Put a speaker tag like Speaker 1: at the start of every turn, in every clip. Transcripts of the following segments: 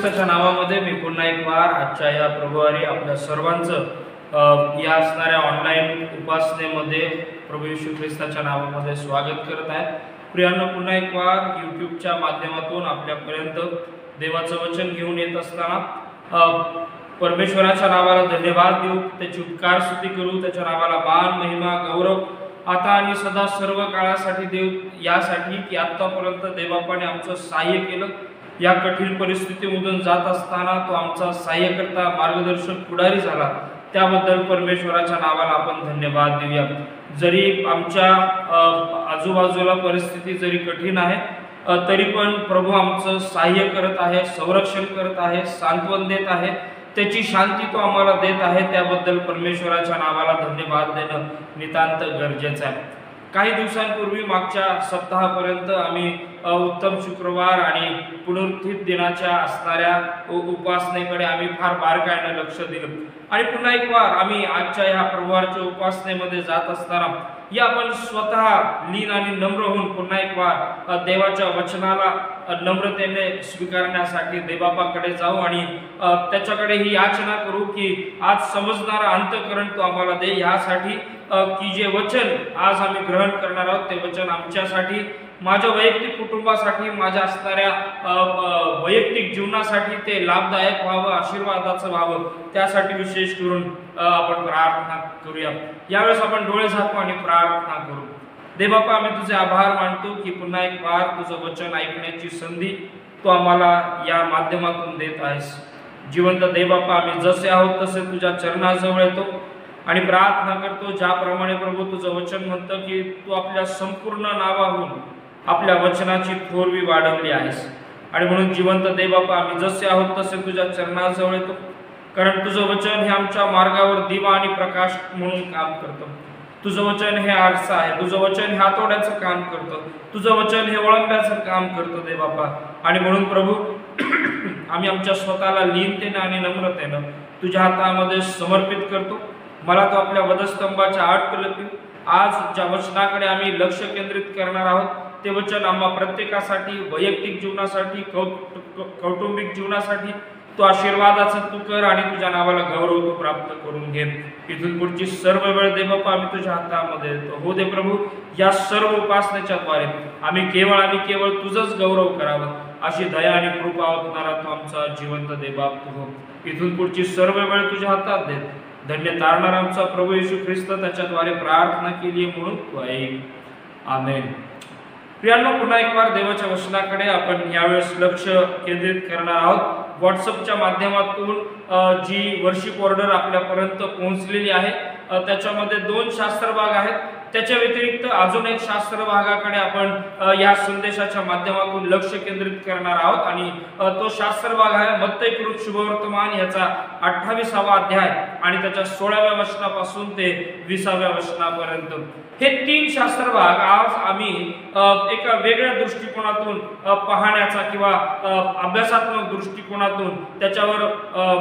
Speaker 1: ख्रिस्ताच्या नावामध्ये मी पुन्हा एक वार आजच्या या प्रभुवारी आपल्या सर्वांचं या असणाऱ्या ऑनलाईन उपासनेमध्ये प्रभू येशू ख्रिस्ताच्या नावामध्ये स्वागत करत आहे। प्रियांनो, पुन्हा एक वार यूट्यूबच्या माध्यमातून आपल्यापर्यंत देवाचं वचन घेऊन येत असताना परमेश्वराच्या नावाला धन्यवाद देऊ, त्याची उपकार स्तुती करू, त्याच्या नावाला मान महिमा गौरव आता आणि सदा सर्व काळासाठी देऊ, यासाठी की आतापर्यंत देवबापाने आमचं सहाय्य केलं। या कठीण परिस्थितीमधून जात असताना तो आमचा सहाय्यकर्ता, मार्गदर्शक, पुढारी झाला, त्याबद्दल परमेश्वराच्या नावाला आपण धन्यवाद देऊया। जरी आमच्या आजूबाजूला परिस्थिती जरी कठीण आहे तरी पण प्रभू आमचं सहाय्य करत आहे, संरक्षण करत आहे, सांत्वन देत आहे, त्याची शांती तो आम्हाला देत आहे, त्याबद्दल परमेश्वराच्या नावाला धन्यवाद देणं नितांत गरजेचं आहे। काही दिवसांपूर्वी मागच्या सप्ताहापर्यंत आम्ही उत्तम शुक्रवार आणि पुनरुत्थित दिनाच्या असणाऱ्या उपासनेकडे आम्ही फार बारकाईने लक्ष दिलं आणि पुन्हा एक वार आम्ही आजच्या ह्या प्रभुवारच्या उपासनेमध्ये जात असताना या आपण स्वतः लीन आणि नम्र होऊन पुन्हा एक वार देवाच्या वचनाला नम्रतेने स्वीकारण्यासाठी देवबापाकडे जाऊ आणि त्याच्याकडे ही याचना करू की आज समजणारा अंतःकरण तो आम्हाला दे, यासाठी की जे वचन आज आम्ही ग्रहण करणार आहोत ते वचन आमच्यासाठी, माझ्या वैयक्तिक कुटुंबासाठी, माझ्या असणाऱ्या वैयक्तिक जीवनासाठी ते लाभदायक व्हावं, आशीर्वादाचं व्हावं, त्यासाठी विशेष करून आपण प्रार्थना करूया। यावेळेस आपण डोळे झाकू आणि प्रार्थना करू। देवबापा, आम्ही तुझे आभार मानतो की पुन्हा एक वार तुझं वचन ऐकण्याची संधी तू आम्हाला या माध्यमातून देत आहेस। जिवंत देवबापा, आम्ही जसे आहोत तसे तुझ्या चरणाजवळ येतो आणि प्रार्थना करतो, ज्याप्रमाणे प्रभू तुझं वचन म्हणतं की तू आपल्या संपूर्ण नावाहून आपल्या वचनाची थोरवी वाढवली आहेस आणि म्हणून जिवंत देवबापा, आम्ही जसे आहोत तसे तुझ्या चरणाजवळ येतो, कारण तुझं वचन हे आमच्या मार्गावर दिवा आणि प्रकाश म्हणून काम करतं। तुझं वचन हे आरसा आहे, तुझं वचन हे हातोड्याचं काम करतं, तुझं वचन हे वळंब्याचं काम करतं देवबापा। आणि म्हणून प्रभू आम्ही आमच्या स्वतःला लीनतेने आणि नम्रतेनं तुझ्या हातामध्ये समर्पित करतो। मला तो आपल्या वधस्तंभाच्या आड कलपी, आज ज्या वचनाकडे आम्ही लक्ष केंद्रित करणार आहोत ते वचन आम्हा प्रत्येकासाठी, वैयक्तिक जीवनासाठी, कौटुंबिक जीवनासाठी तो आशीर्वादाचा तू कर आणि तुझ्या नावाला गौरव तू प्राप्त करून घे। इथून पुढची सर्व वेळ देवबापा आम्ही तुझ्या हातामध्ये देतो। हो दे प्रभू, या सर्व उपासनेच्या द्वारे आम्ही केवळ आणि केवळ तुझंच गौरव करावं, अशी दया आणि कृपा ओतणारा तो आमचा जिवंत देवबाप तू हो। इथून पुढची सर्व वेळ तुझ्या हातात दे। धन्य तारणार आमचा प्रभू येशू ख्रिस्त, त्याच्याद्वारे प्रार्थना केली म्हणून तू ऐक, आमेन। प्रियांनो, पुन्हा एक वार देवाच्या वचनाकडे आपण यावेळेस लक्ष केंद्रित करणार आहोत। व्हॉट्सअपच्या माध्यमातून जी वर्शिप ऑर्डर आपल्यापर्यंत पोहोचलेली आहे त्याच्यामध्ये 2 शास्त्र भाग आहेत। त्याच्या व्यतिरिक्त अजून एक शास्त्र भागाकडे आपण या संदेशाच्या माध्यमातून लक्ष केंद्रित करणार आहोत आणि तो शास्त्र भाग आहे मत्तईकृत शुभवर्तमान याचा 28वा अध्याय आणि त्याच्या 16व्या वचनापासून ते 20व्या वचनापर्यंत। हे 3 शास्त्र भाग आज आम्ही एका वेगळ्या दृष्टिकोनातून पाहण्याचा किंवा अभ्यासात्मक दृष्टिकोनातून त्याच्यावर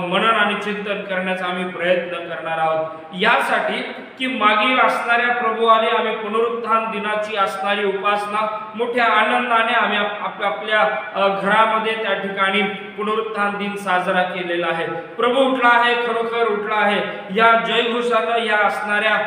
Speaker 1: मनन आणि चिंतन करण्याचा आम्ही प्रयत्न करणार आहोत, यासाठी की मागील असणाऱ्या प्रभुवारी आम्ही पुनरुत्थान दिनाची असणारी उपासना मोठ्या आनंदाने आम्ही आपल्या घरामध्ये त्या ठिकाणी पुनरुत्थान दिन साजरा केलेला आहे। प्रभू उठला आहे, खरोखर उठला आहे, या जयघोषानं, या असणाऱ्या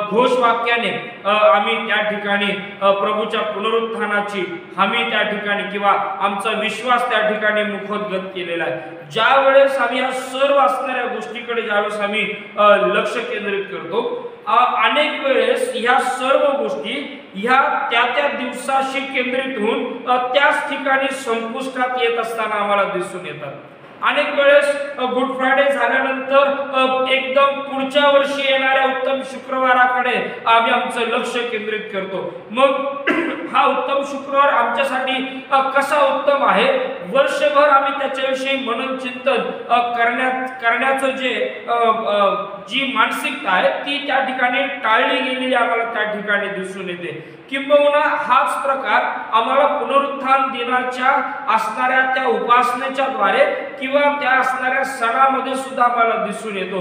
Speaker 1: घोषवाक्याने आम्ही त्या ठिकाणी प्रभूच्या पुनरुत्थानाची हमी त्या ठिकाणी किंवा आमचा विश्वास त्या ठिकाणी मुखोद्गत केलेला आहे। ज्या वेळेस आम्ही या सर्व असणाऱ्या गोष्टीकडे ज्यावेळेस आम्ही लक्ष केंद्रित करतो, अनेक वेळेस ह्या सर्व गोष्टी ह्या त्या दिवसाशी केंद्रित होऊन त्याच ठिकाणी संपुष्टात येत असताना आम्हाला दिसून येतात। अनेक वेळेस गुड फ्रायडे झाल्यानंतर एकदम पुढच्या वर्षी येणाऱ्या उत्तम शुक्रवाराकडे आम्ही आमचं लक्ष केंद्रित करतो। मग हा उत्तम शुक्रवार आमच्यासाठी कसा उत्तम आहे, वर्षभर आम्ही त्याच्याविषयी मनन चिंतन करण्याचं जी मानसिकता आहे ती त्या ठिकाणी टाळली गेलेली आम्हाला त्या ठिकाणी दिसून येते। किंबहुना हाच प्रकार आम्हाला पुनरुत्थान दिनाच्या असणाऱ्या त्या उपासनेच्या द्वारे किंवा त्या असणाऱ्या सणामध्ये सुद्धा आम्हाला दिसून येतो।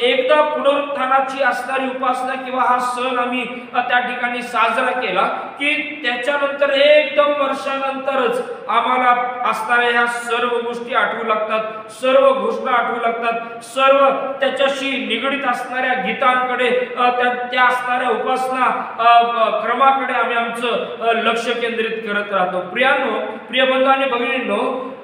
Speaker 1: एकदा पुनरुत्थानाची असणारी उपासना किंवा हा सण आम्ही त्या ठिकाणी साजरा केला की त्याच्यानंतर एकदम वर्षानंतरच आम्हाला असणाऱ्या ह्या सर्व गोष्टी आठवू लागतात, सर्व घोषणा आठवू लागतात, सर्व त्याच्याशी निगडित असणाऱ्या गीतांकडे त्या असणाऱ्या उपासना क्रमाकडे आम्ही आमचं लक्ष केंद्रित करत राहतो। प्रियानो, प्रिय बंधू आणि भगिनींनो,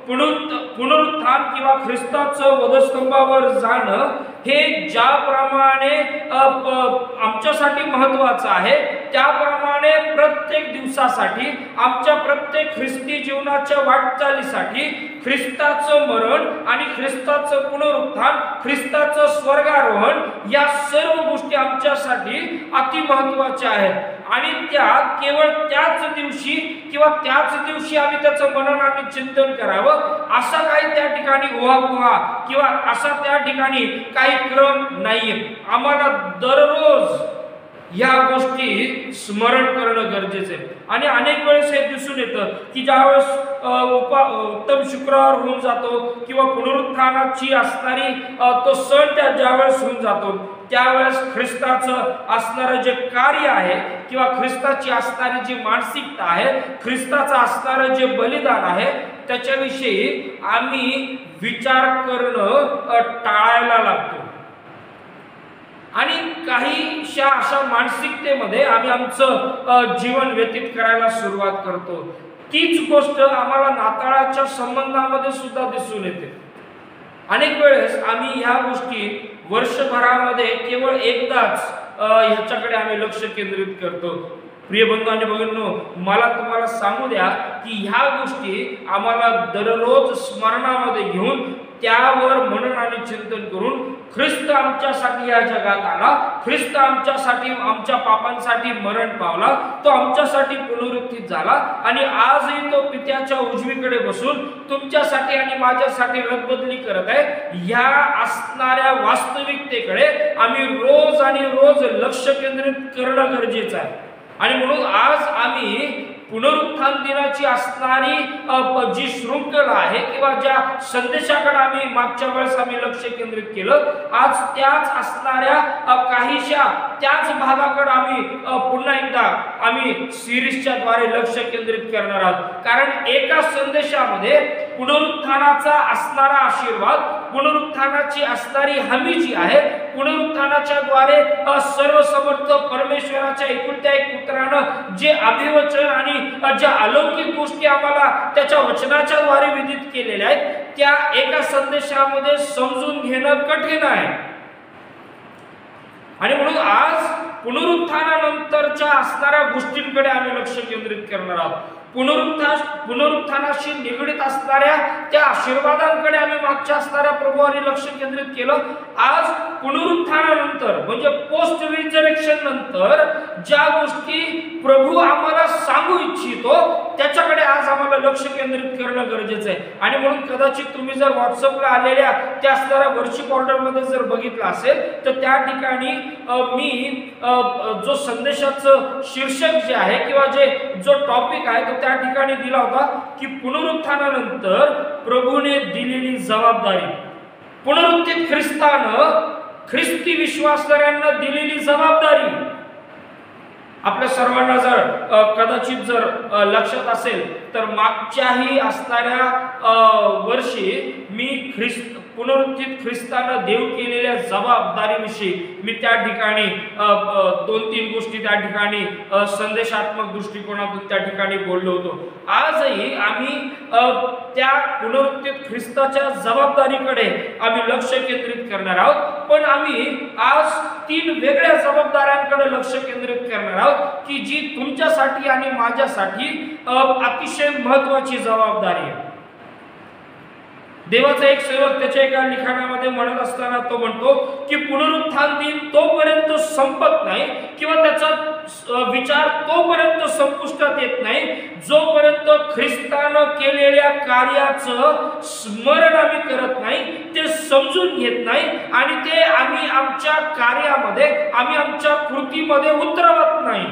Speaker 1: पुनरुत्थान किंवा ख्रिस्ताचं वधस्तंभावर जाणं हे ज्याप्रमाणे आमच्यासाठी महत्त्वाचं आहे त्याप्रमाणे प्रत्येक दिवसासाठी आमच्या प्रत्येक ख्रिस्ती जीवनाच्या वाटचालीसाठी ख्रिस्ताचं मरण आणि ख्रिस्ताचं पुनरुत्थान, ख्रिस्ताचं स्वर्गारोहण या सर्व गोष्टी आमच्यासाठी अति महत्त्वाच्या आहेत। आणि त्या केवळ त्याच दिवशी किंवा त्याच दिवशी आम्ही त्याचं मनन आणि चिंतन करावं असा काही त्या ठिकाणी उहापोहा किंवा असा त्या ठिकाणी काही क्रम नाहीये। आम्हाला दररोज या गोष्टी स्मरण करणं गरजेचं आहे। आणि अनेक वेळेस हे दिसून येतं की ज्यावेळेस उत्तम शुक्रवार होऊन जातो किंवा पुनरुत्थानाची असणारी तो सण ज्यावेळेस होऊन जातो त्यावेळेस ख्रिस्ताचं असणारं जे कार्य आहे किंवा ख्रिस्ताची असणारी जी मानसिकता आहे, ख्रिस्ताचं असणारं जे बलिदान आहे त्याच्याविषयी आम्ही विचार करणं टाळायला लागतो आणि काहीशा अशा मानसिकतेमध्ये आम्ही आमचं जीवन व्यतीत करायला सुरुवात करतो। तीच गोष्ट आम्हाला नाताळाच्या संबंधामध्ये सुद्धा दिसून येते। अनेक वेळेस आम्ही ह्या गोष्टी वर्षभरामध्ये केवळ एकदाच ह्याच्याकडे आम्ही लक्ष केंद्रित करतो। प्रिय बंधू आणि भगिनींनो, मला तुम्हाला सांगू द्या की ह्या गोष्टी आम्हाला दररोज स्मरणामध्ये घेऊन त्यावर मनन आणि चिंतन करून ख्रिस्त आमच्यासाठी या जगात आला, ख्रिस्त आमच्यासाठी आमच्या पापांसाठी मरण पावला, तो आमच्यासाठी पुनरुत्थित झाला आणि आजही तो पित्याच्या उजवीकडे बसून तुमच्यासाठी आणि माझ्यासाठी रदबदली करत आहे। या असणाऱ्या वास्तविकतेकडे आम्ही रोज आणि रोज लक्ष केंद्रित करणं गरजेचं आहे। आणि म्हणून आज आम्ही पुनरुत्थान दिनाची असणारी जी शृंखला आहे किंवा ज्या संदेशाकडे आम्ही मागच्या वेळेस आम्ही लक्ष केंद्रित केलं, आज त्याच असणाऱ्या काहीशा त्याच भागाकडे आम्ही पुन्हा एकदा आम्ही सिरीजच्या द्वारे लक्ष केंद्रित करणार आहोत। कारण एका संदेशामध्ये पुनरुत्थानाचा असणारा आशीर्वाद, पुनरुत्थानाची असणारी हमी जी आहे, पुनरुत्थानाच्या द्वारे सर्वसमर्थ परमेश्वराच्या एकुलत्या एक पुत्रानं जे अभिवचन आणि ज्या अलौकिक गोष्टी आम्हाला त्याच्या वचनाच्या द्वारे विदित केलेल्या आहेत त्या एका संदेशामध्ये समजून घेणं कठीण आहे। आणि म्हणून आज पुनरुत्थानानंतरच्या असणाऱ्या गोष्टींकडे आम्ही लक्ष केंद्रित करणार आहोत। पुनरुत्थानाशी निगडित असणाऱ्या त्या आशीर्वादांकडे आम्ही मागच्या असणाऱ्या प्रभूवारी लक्ष केंद्रित केलं। आज पुनरुत्थानानंतर म्हणजे पोस्ट रिजरेक्शन नंतर ज्या गोष्टी प्रभू आम्हाला सांगू इच्छितो त्याच्याकडे आज आम्हाला लक्ष केंद्रित करणं गरजेचं आहे। आणि म्हणून कदाचित तुम्ही जर व्हॉट्सअपला आलेल्या त्या असणाऱ्या वर्शिप ऑर्डरमध्ये जर बघितलं असेल तर त्या ठिकाणी मी जो संदेशाचं शीर्षक जे आहे किंवा जो टॉपिक आहे तो त्या ठिकाणी दिला होता की पुनरुत्थानानंतर प्रभूने दिलेली जबाबदारी, पुनरुत्थित ख्रिस्तानं ख्रिस्ती विश्वासणाऱ्यांना दिलेली जबाबदारी। आपल्या सर्वांना जर कदाचित जर लक्षात असेल तर मागच्याही असणाऱ्या वर्षी मी पुनरुत्थित ख्रिस्तानं देव केलेल्या जबाबदारीविषयी मी त्या ठिकाणी 2-3 गोष्टी त्या ठिकाणी संदेशात्मक दृष्टिकोनातून त्या ठिकाणी बोललो होतो। आजही आम्ही त्या पुनरुत्थित ख्रिस्ताच्या जबाबदारीकडे आम्ही लक्ष केंद्रित करणार आहोत। पण आम्ही आज 3 वेगळ्या जबाबदाऱ्यांकडे लक्ष केंद्रित करणार आहोत की जी तुमच्यासाठी आणि माझ्यासाठी अतिशय महत्त्वाची जबाबदारी आहे। देवाचा एक सेवक त्याच्या एका लिखाणामध्ये म्हणत असताना तो म्हणतो की पुनरुत्थान दिन तोपर्यंत संपत नाही किंवा त्याचा विचार तोपर्यंत संपुष्टात येत नाही जोपर्यंत ख्रिस्तानं केलेल्या कार्याचं स्मरण आम्ही करत नाही, ते समजून घेत नाही आणि ते आम्ही आमच्या कार्यामध्ये, आम्ही आमच्या कृतीमध्ये उतरवत नाही।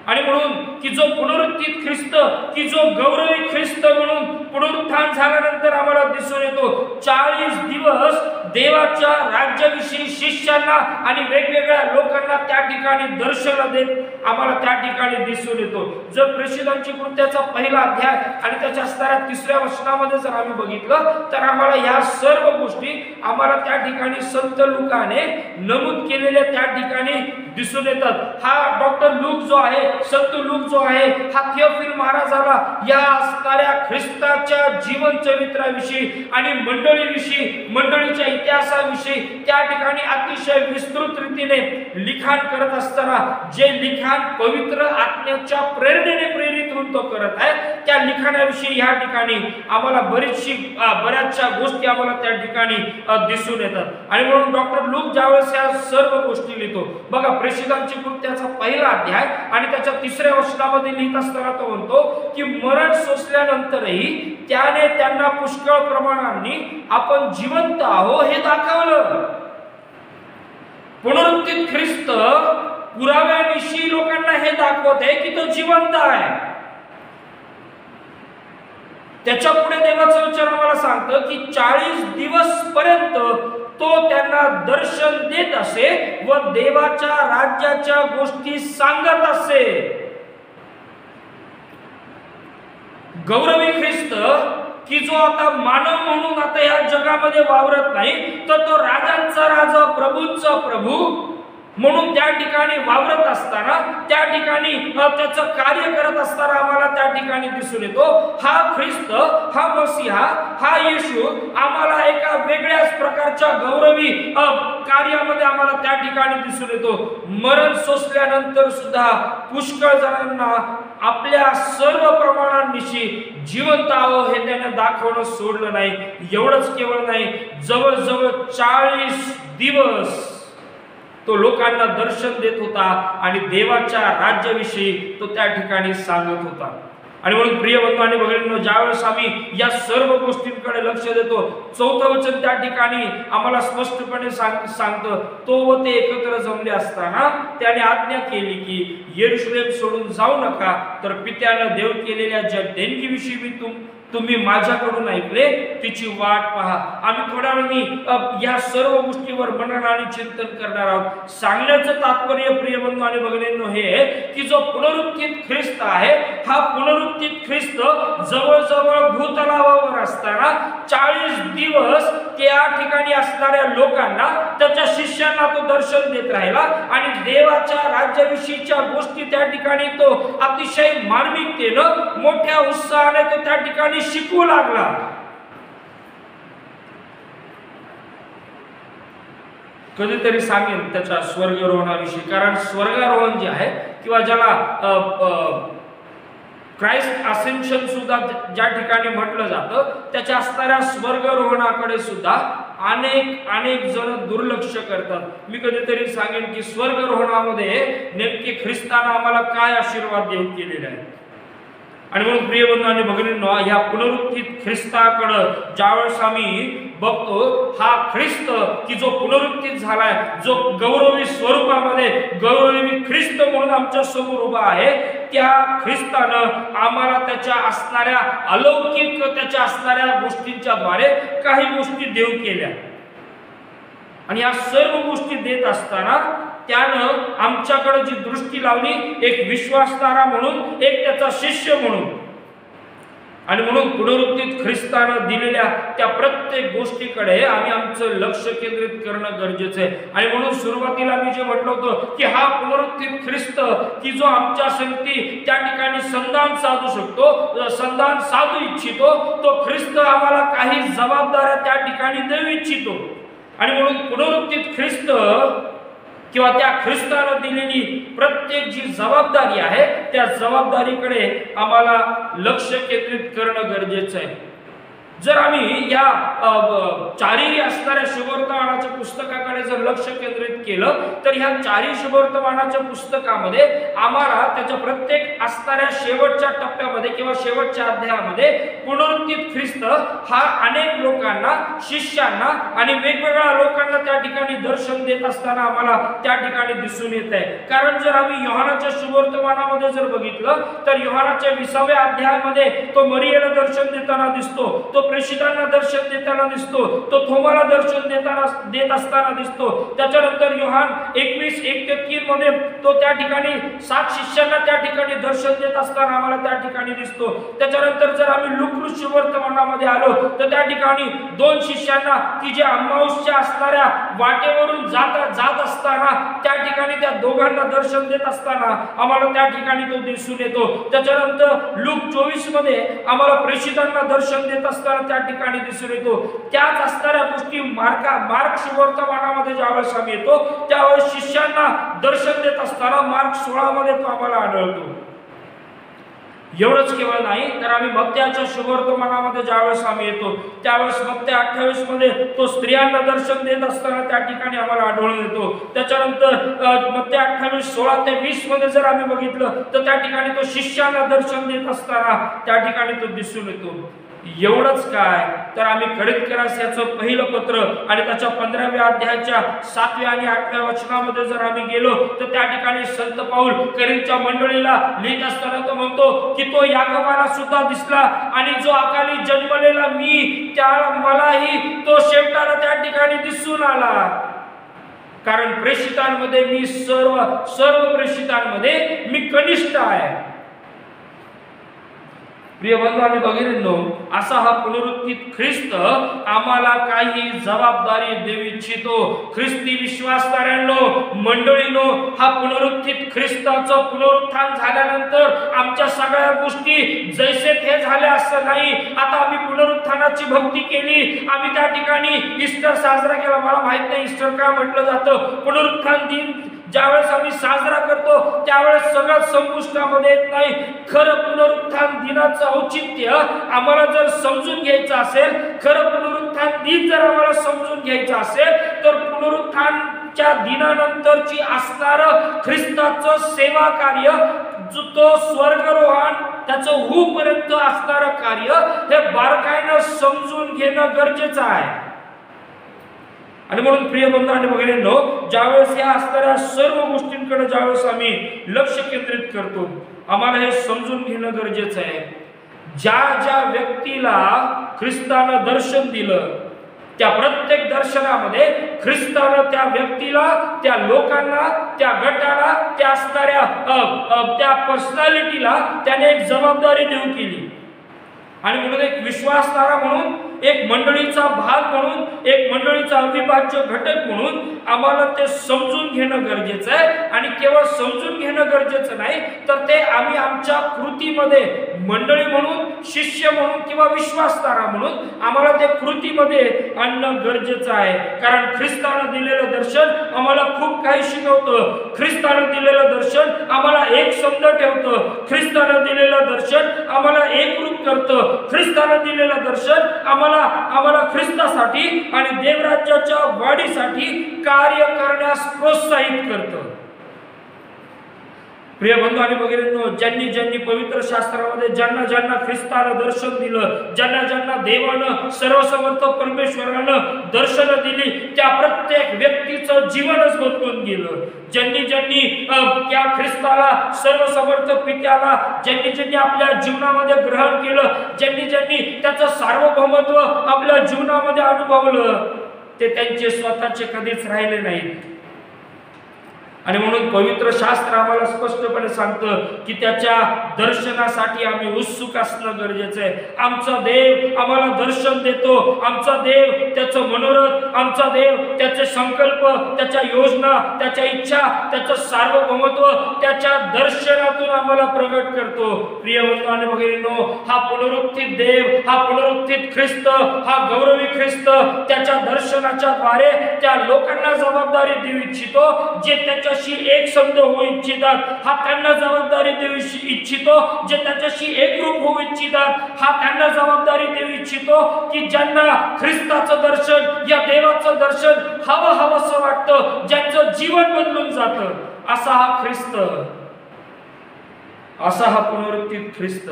Speaker 1: आणि म्हणून की जो पुनरुत्थित ख्रिस्त, की जो गौरवी ख्रिस्त म्हणून पुनरुत्थान झाल्यानंतर आम्हाला दिसून येतो, 40 दिवस देवाच्या राज्याविषयी शिष्यांना आणि वेगवेगळ्या लोकांना त्या ठिकाणी दर्शन देत आम्हाला त्या ठिकाणी दिसून येतो. जर प्रेषितांची कृत्याचा पहिला अध्याय आणि त्याच्या असणाऱ्या 3ऱ्या वचनामध्ये जर आम्ही बघितलं तर आम्हाला ह्या सर्व गोष्टी आम्हाला त्या ठिकाणी संत लूकाने नमूद केलेल्या त्या ठिकाणी दिसून येतात. हा डॉक्टर लूक जो आहे, संत लूक जो आहे, हा थियोफिल महाराजाला या असणाऱ्या ख्रिस्ताच्या जीवन चरित्राविषयी आणि मंडळीविषयी, मंडळीच्या इतिहासाविषयी त्या ठिकाणी अतिशय विस्तृत रीतीने लिखाण करत असताना जे लिखाण पवित्र आत्म्याच्या प्रेरणेने प्रेरित होऊन तो करत आहे, त्या लिखाणाविषयी या ठिकाणी आम्हाला बऱ्याचशा गोष्टी आम्हाला त्या ठिकाणी दिसून येतात. आणि म्हणून डॉक्टर लूक ज्यावेळेस या सर्व गोष्टी लिहितो, बघा प्रेषितांची कृत्याचा पहिला अध्याय आणि त्याच्या 3ऱ्या वचनामध्ये लिहित असताना तो म्हणतो की मरण सोसल्यानंतरही त्याने त्यांना पुष्कळ प्रमाणांनी आपण जिवंत आहो हे दाखवलं. पुनरुत्थित ख्रिस्त पुराव्यानिशी लोकांना हे दाखवत आहे की तो जिवंत आहे. त्याच्या पुढे देवाचं वचन आम्हाला सांगतं की 40 दिवस पर्यंत तो त्यांना दर्शन देत असे व देवाच्या राज्याच्या गोष्टी सांगत असे. गौरवी ख्रिस्त की जो आता मानव म्हणून आता या जगामध्ये वावरत नाही, तर तो राजांचा राजा, प्रभूंचा प्रभू म्हणून त्या ठिकाणी वावरत असताना, त्या ठिकाणी त्याचं कार्य करत असताना आम्हाला त्या ठिकाणी दिसून येतो. हा ख्रिस्त, हा मसीहा, हा येशू आम्हाला एका वेगळ्याच प्रकारच्या गौरवी कार्यामध्ये आम्हाला त्या ठिकाणी दिसून येतो. मरण सोसल्यानंतर सुद्धा पुष्कळ जणांना आपल्या सर्व प्रमाणांविषयी जिवंत आहो हे त्याने दाखवणं सोडलं नाही. एवढंच केवळ नाही, जवळजवळ 40 दिवस तो लोकांना दर्शन देत होता आणि देवाच्या राज्याविषयी तो त्या ठिकाणी सांगत होता. आणि म्हणून प्रिय बंधू आणि भगिनींनो, ज्यावेळेस आम्ही या सर्व गोष्टींकडे लक्ष देतो, 4थं वचन त्या ठिकाणी आम्हाला स्पष्टपणे सांगतं, तो व ते एकत्र जमले असताना त्याने आज्ञा केली की यरूशलेम सोडून जाऊ नका, तर पित्यानं देव केलेल्या ज्या देणगीविषयी तुम्ही माझ्याकडून ऐकले तिची वाट पहा. आम्ही थोड्या वेळाने या सर्व गोष्टीवर मनन आणि चिंतन करणार आहोत. सांगण्याचं तात्पर्य प्रिय बंधू आणि भगिनींनो हे की जो पुनरुत्थित ख्रिस्त आहे, हा पुनरुत्थित ख्रिस्त जवळजवळ भूतलावर असताना 40 दिवस त्या ठिकाणी असणाऱ्या लोकांना, त्याच्या शिष्यांना तो दर्शन देत राहिला आणि देवाच्या राज्याविषयीच्या गोष्टी त्या ठिकाणी तो अतिशय मार्मिकतेनं मोठ्या उत्साहाने तो त्या ठिकाणी शिकवू लागला. कधीतरी सांगेन त्याच्या स्वर्गारोहणाविषयी, कारण स्वर्गारोहण जे आहे किंवा ज्याला क्राइस्ट असेन्शन सुद्धा ज्या ठिकाणी म्हटलं जातं, त्याच्या असणाऱ्या स्वर्गारोहणाकडे सुद्धा अनेक जण दुर्लक्ष करतात. मी कधीतरी सांगेन की स्वर्गारोहणामध्ये नेमके ख्रिस्ताने आम्हाला काय आशीर्वाद देऊ केलेले आहेत. आणि म्हणून प्रिय बंधू आणि भगिनींनो, ह्या पुनरुत्थित ख्रिस्ताकडं ज्यावेळेस आम्ही बघतो, हा ख्रिस्त की जो पुनरुत्थित झालाय, जो गौरवी स्वरूपामध्ये गौरवी ख्रिस्त म्हणून आमच्या समोर उभा आहे, त्या ख्रिस्तानं आम्हाला त्याच्या असणाऱ्या अलौकिक, त्याच्या असणाऱ्या गोष्टींच्या द्वारे काही गोष्टी देव केल्या. आणि या सर्व गोष्टी देत असताना त्यानं आमच्याकडे जी दृष्टी लावली, एक विश्वासणारा म्हणून, एक त्याचा शिष्य म्हणून. आणि म्हणून पुनरुत्थित ख्रिस्तानं दिलेल्या त्या प्रत्येक गोष्टीकडे आम्ही आमचं लक्ष केंद्रित करणं गरजेचं आहे. आणि म्हणून सुरुवातीला मी जे म्हटलं होतं की हा पुनरुत्थित ख्रिस्त की जो आमच्या संगती त्या ठिकाणी संधान साधू शकतो, संधान साधू इच्छितो, तो ख्रिस्त आम्हाला काही जबाबदाऱ्या त्या ठिकाणी देऊ इच्छितो. आणि म्हणून पुनरुत्थित ख्रिस्त किंवा त्या ख्रिस्तानं दिलेली प्रत्येक जी जबाबदारी आहे, त्या जबाबदारीकडे आम्हाला लक्ष केंद्रित करणं गरजेचं आहे. जर आम्ही या चारही असणाऱ्या शुभवर्तमानाच्या पुस्तकाकडे जर लक्ष केंद्रित केलं तर ह्या चारही शुभवर्तमानाच्या पुस्तकामध्ये आम्हाला त्याच्या प्रत्येक असणाऱ्या शेवटच्या टप्प्यामध्ये किंवा शेवटच्या अध्यायामध्ये पुनरुत्थित ख्रिस्त हा अनेक लोकांना, शिष्यांना आणि वेगवेगळ्या लोकांना त्या ठिकाणी दर्शन देत असताना आम्हाला त्या ठिकाणी दिसून येत आहे. कारण जर आम्ही योहानाच्या शुभवर्तमानामध्ये जर बघितलं तर योहानाच्या 20व्या अध्यायामध्ये तो मरियेला दर्शन देताना दिसतो, तो प्रेषितांना दर्शन देताना दिसतो, तो थोमाला दर्शन देत असताना दिसतो. त्याच्यानंतर योहान 21:1-3 मध्ये तो त्या ठिकाणी 7 शिष्यांना त्या ठिकाणी दर्शन देत असताना आम्हाला त्या ठिकाणी दिसतो. त्याच्यानंतर जर आम्ही लूका शुभवर्तमानामध्ये आलो तर त्या ठिकाणी 2 शिष्यांना की जे अम्माऊसच्या असणाऱ्या वाटेवरून जात असताना त्या ठिकाणी त्या दोघांना दर्शन देत असताना आम्हाला त्या ठिकाणी तो दिसून येतो. त्याच्यानंतर लूका 24 मध्ये आम्हाला प्रेषितांना दर्शन देत असताना त्या ठिकाणी दिसून येतो. त्याच असणाऱ्या गोष्टी मार्क शुभवर्तमानामध्ये ज्यावेळेस आम्ही येतो त्यावेळेस शिष्यांना दर्शन देत असताना मार्क 16 मध्ये तो आम्हाला आढळतो. एवढंच केवळ नाही तर आम्ही मत्तयाच्या शुभवर्तमानामध्ये ज्यावेळेस आम्ही येतो त्यावेळेस मत्तय 28 मध्ये तो स्त्रियांना दर्शन देत असताना त्या ठिकाणी आम्हाला आढळून येतो. त्याच्यानंतर मत्तय 28:16-20 मध्ये जर आम्ही बघितलं तर त्या ठिकाणी तो शिष्यांना दर्शन देत असताना त्या ठिकाणी तो दिसून येतो. एवढंच काय तर आम्ही करिन्थियरास पहिलं पत्र आणि त्याच्या 15व्या अध्यायाच्या 7व्या आणि 8व्या वचनामध्ये जर आम्ही गेलो तर त्या ठिकाणी संत पाऊल करिन्थच्या मंडळीला लिहित असताना तो म्हणतो की तो याकोबाला सुद्धा दिसला आणि जो अकाली जन्मलेला मी मलाही तो शेवटाला त्या ठिकाणी दिसून आला. कारण प्रेषितांमध्ये मी सर्व प्रेषितांमध्ये मी कनिष्ठ आहे. प्रिय बंधू आणि भगिनींनो, असा हा पुनरुत्थित ख्रिस्त आम्हाला काही जबाबदारी देऊ इच्छितो. ख्रिस्ती विश्वासणाऱ्यांनो, मंडळींनो, हा पुनरुत्थित ख्रिस्ताचं पुनरुत्थान झाल्यानंतर आमच्या सगळ्या गोष्टी जैसे थे झाल्या असं नाही. आता आम्ही पुनरुत्थानाची भक्ती केली, आम्ही त्या ठिकाणी ईस्टर साजरा केला. मला माहित नाही ईस्टर का म्हटलं जातं. पुनरुत्थान दिन ज्यावेळेस आम्ही साजरा करतो त्यावेळेस सगळं संपुष्टामध्ये येत नाही. खरं पुनरुत्थान दिनाचं औचित्य आम्हाला जर समजून घ्यायचं असेल, खरं पुनरुत्थान दिन जर आम्हाला समजून घ्यायचं असेल तर पुनरुत्थानाच्या दिनानंतरची असणारं ख्रिस्ताचं सेवा कार्य, जो तो स्वर्गरोहण त्याचं होईपर्यंत असणारं कार्य हे बारकाईनं समजून घेणं गरजेचं आहे. आणि म्हणून प्रिय बंधू आणि भगिनींनो, ज्यावेळेस या असणाऱ्या सर्व गोष्टींकडे ज्यावेळेस आम्ही लक्ष केंद्रित करतो आम्हाला हे समजून घेणं गरजेचं आहे. ज्या व्यक्तीला ख्रिस्तानं दर्शन दिलं त्या प्रत्येक दर्शनामध्ये ख्रिस्तानं त्या व्यक्तीला, त्या लोकांना, त्या गटाला, त्या असणाऱ्या त्या पर्सनॅलिटीला त्याने एक जबाबदारी देऊ केली. आणि म्हणून एक विश्वासणारा म्हणून, एक मंडळीचा भाग म्हणून, एक मंडळीचा अविभाज्य घटक म्हणून आम्हाला ते समजून घेणं गरजेचं आहे. आणि केवळ समजून घेणं गरजेचं नाही तर ते आम्ही आमच्या कृतीमध्ये मंडळी म्हणून, शिष्य म्हणून किंवा विश्वासणारा म्हणून आम्हाला ते कृतीमध्ये आणणं गरजेचं आहे. कारण ख्रिस्तानं दिलेलं दर्शन आम्हाला खूप काही शिकवतं. ख्रिस्तानं दिलेलं दर्शन आम्हाला एक संध ठेवतं. ख्रिस्तानं दिलेलं दर्शन आम्हाला एकरूप करतं. ख्रिस्तानं दिलेलं दर्शन आम्हाला ख्रिस्तासाठी आणि देवराज्याच्या वाढीसाठी कार्य करण्यास प्रोत्साहित करतं. प्रिय बंधू आणि भगिनींनो, ज्यांनी पवित्र शास्त्रामध्ये ज्यांना ख्रिस्तानं दर्शन दिलं, ज्यांना देवानं, सर्वसमर्थ परमेश्वरानं दर्शन दिली, त्या प्रत्येक व्यक्तीचं जीवनच बदलून गेलं. ज्यांनी त्या ख्रिस्ताला, सर्वसमर्थ पित्याला ज्यांनी आपल्या जीवनामध्ये ग्रहण केलं, ज्यांनी त्याचं सार्वभौमत्व आपल्या जीवनामध्ये अनुभवलं, ते त्यांचे स्वतःचे कधीच राहिले नाहीत. आणि म्हणून पवित्र शास्त्र आम्हाला स्पष्टपणे सांगतं की त्याच्या दर्शनासाठी आम्ही उत्सुक असणं गरजेचं आहे. आमचा देव आम्हाला दर्शन देतो. आमचा देव त्याचं मनोरथ, आमचा देव त्याचे संकल्प, त्याच्या योजना, त्याच्या इच्छा, त्याचं सार्वभौमत्व त्याच्या दर्शनातून आम्हाला प्रगट करतो. प्रिय बंधू आणि भगिनींनो, हा पुनरुत्थित देव, हा पुनरुत्थित ख्रिस्त, हा गौरवी ख्रिस्त त्याच्या दर्शनाच्या द्वारे त्या लोकांना जबाबदारी देऊ इच्छितो जे त्याच्या त्याच्याशी एक समज होऊ इच्छितात हा त्यांना जबाबदारी देऊ इच्छितो, जे त्याच्याशी एकरूप होऊ इच्छितात हा त्यांना जबाबदारी देऊ इच्छितो, की ज्यांना ख्रिस्ताचं दर्शन या देवाचं दर्शन हवंसं वाटतं, ज्यांचं जीवन बदलून जातं, असा हा ख्रिस्त, असा हा पुनरुत्थित ख्रिस्त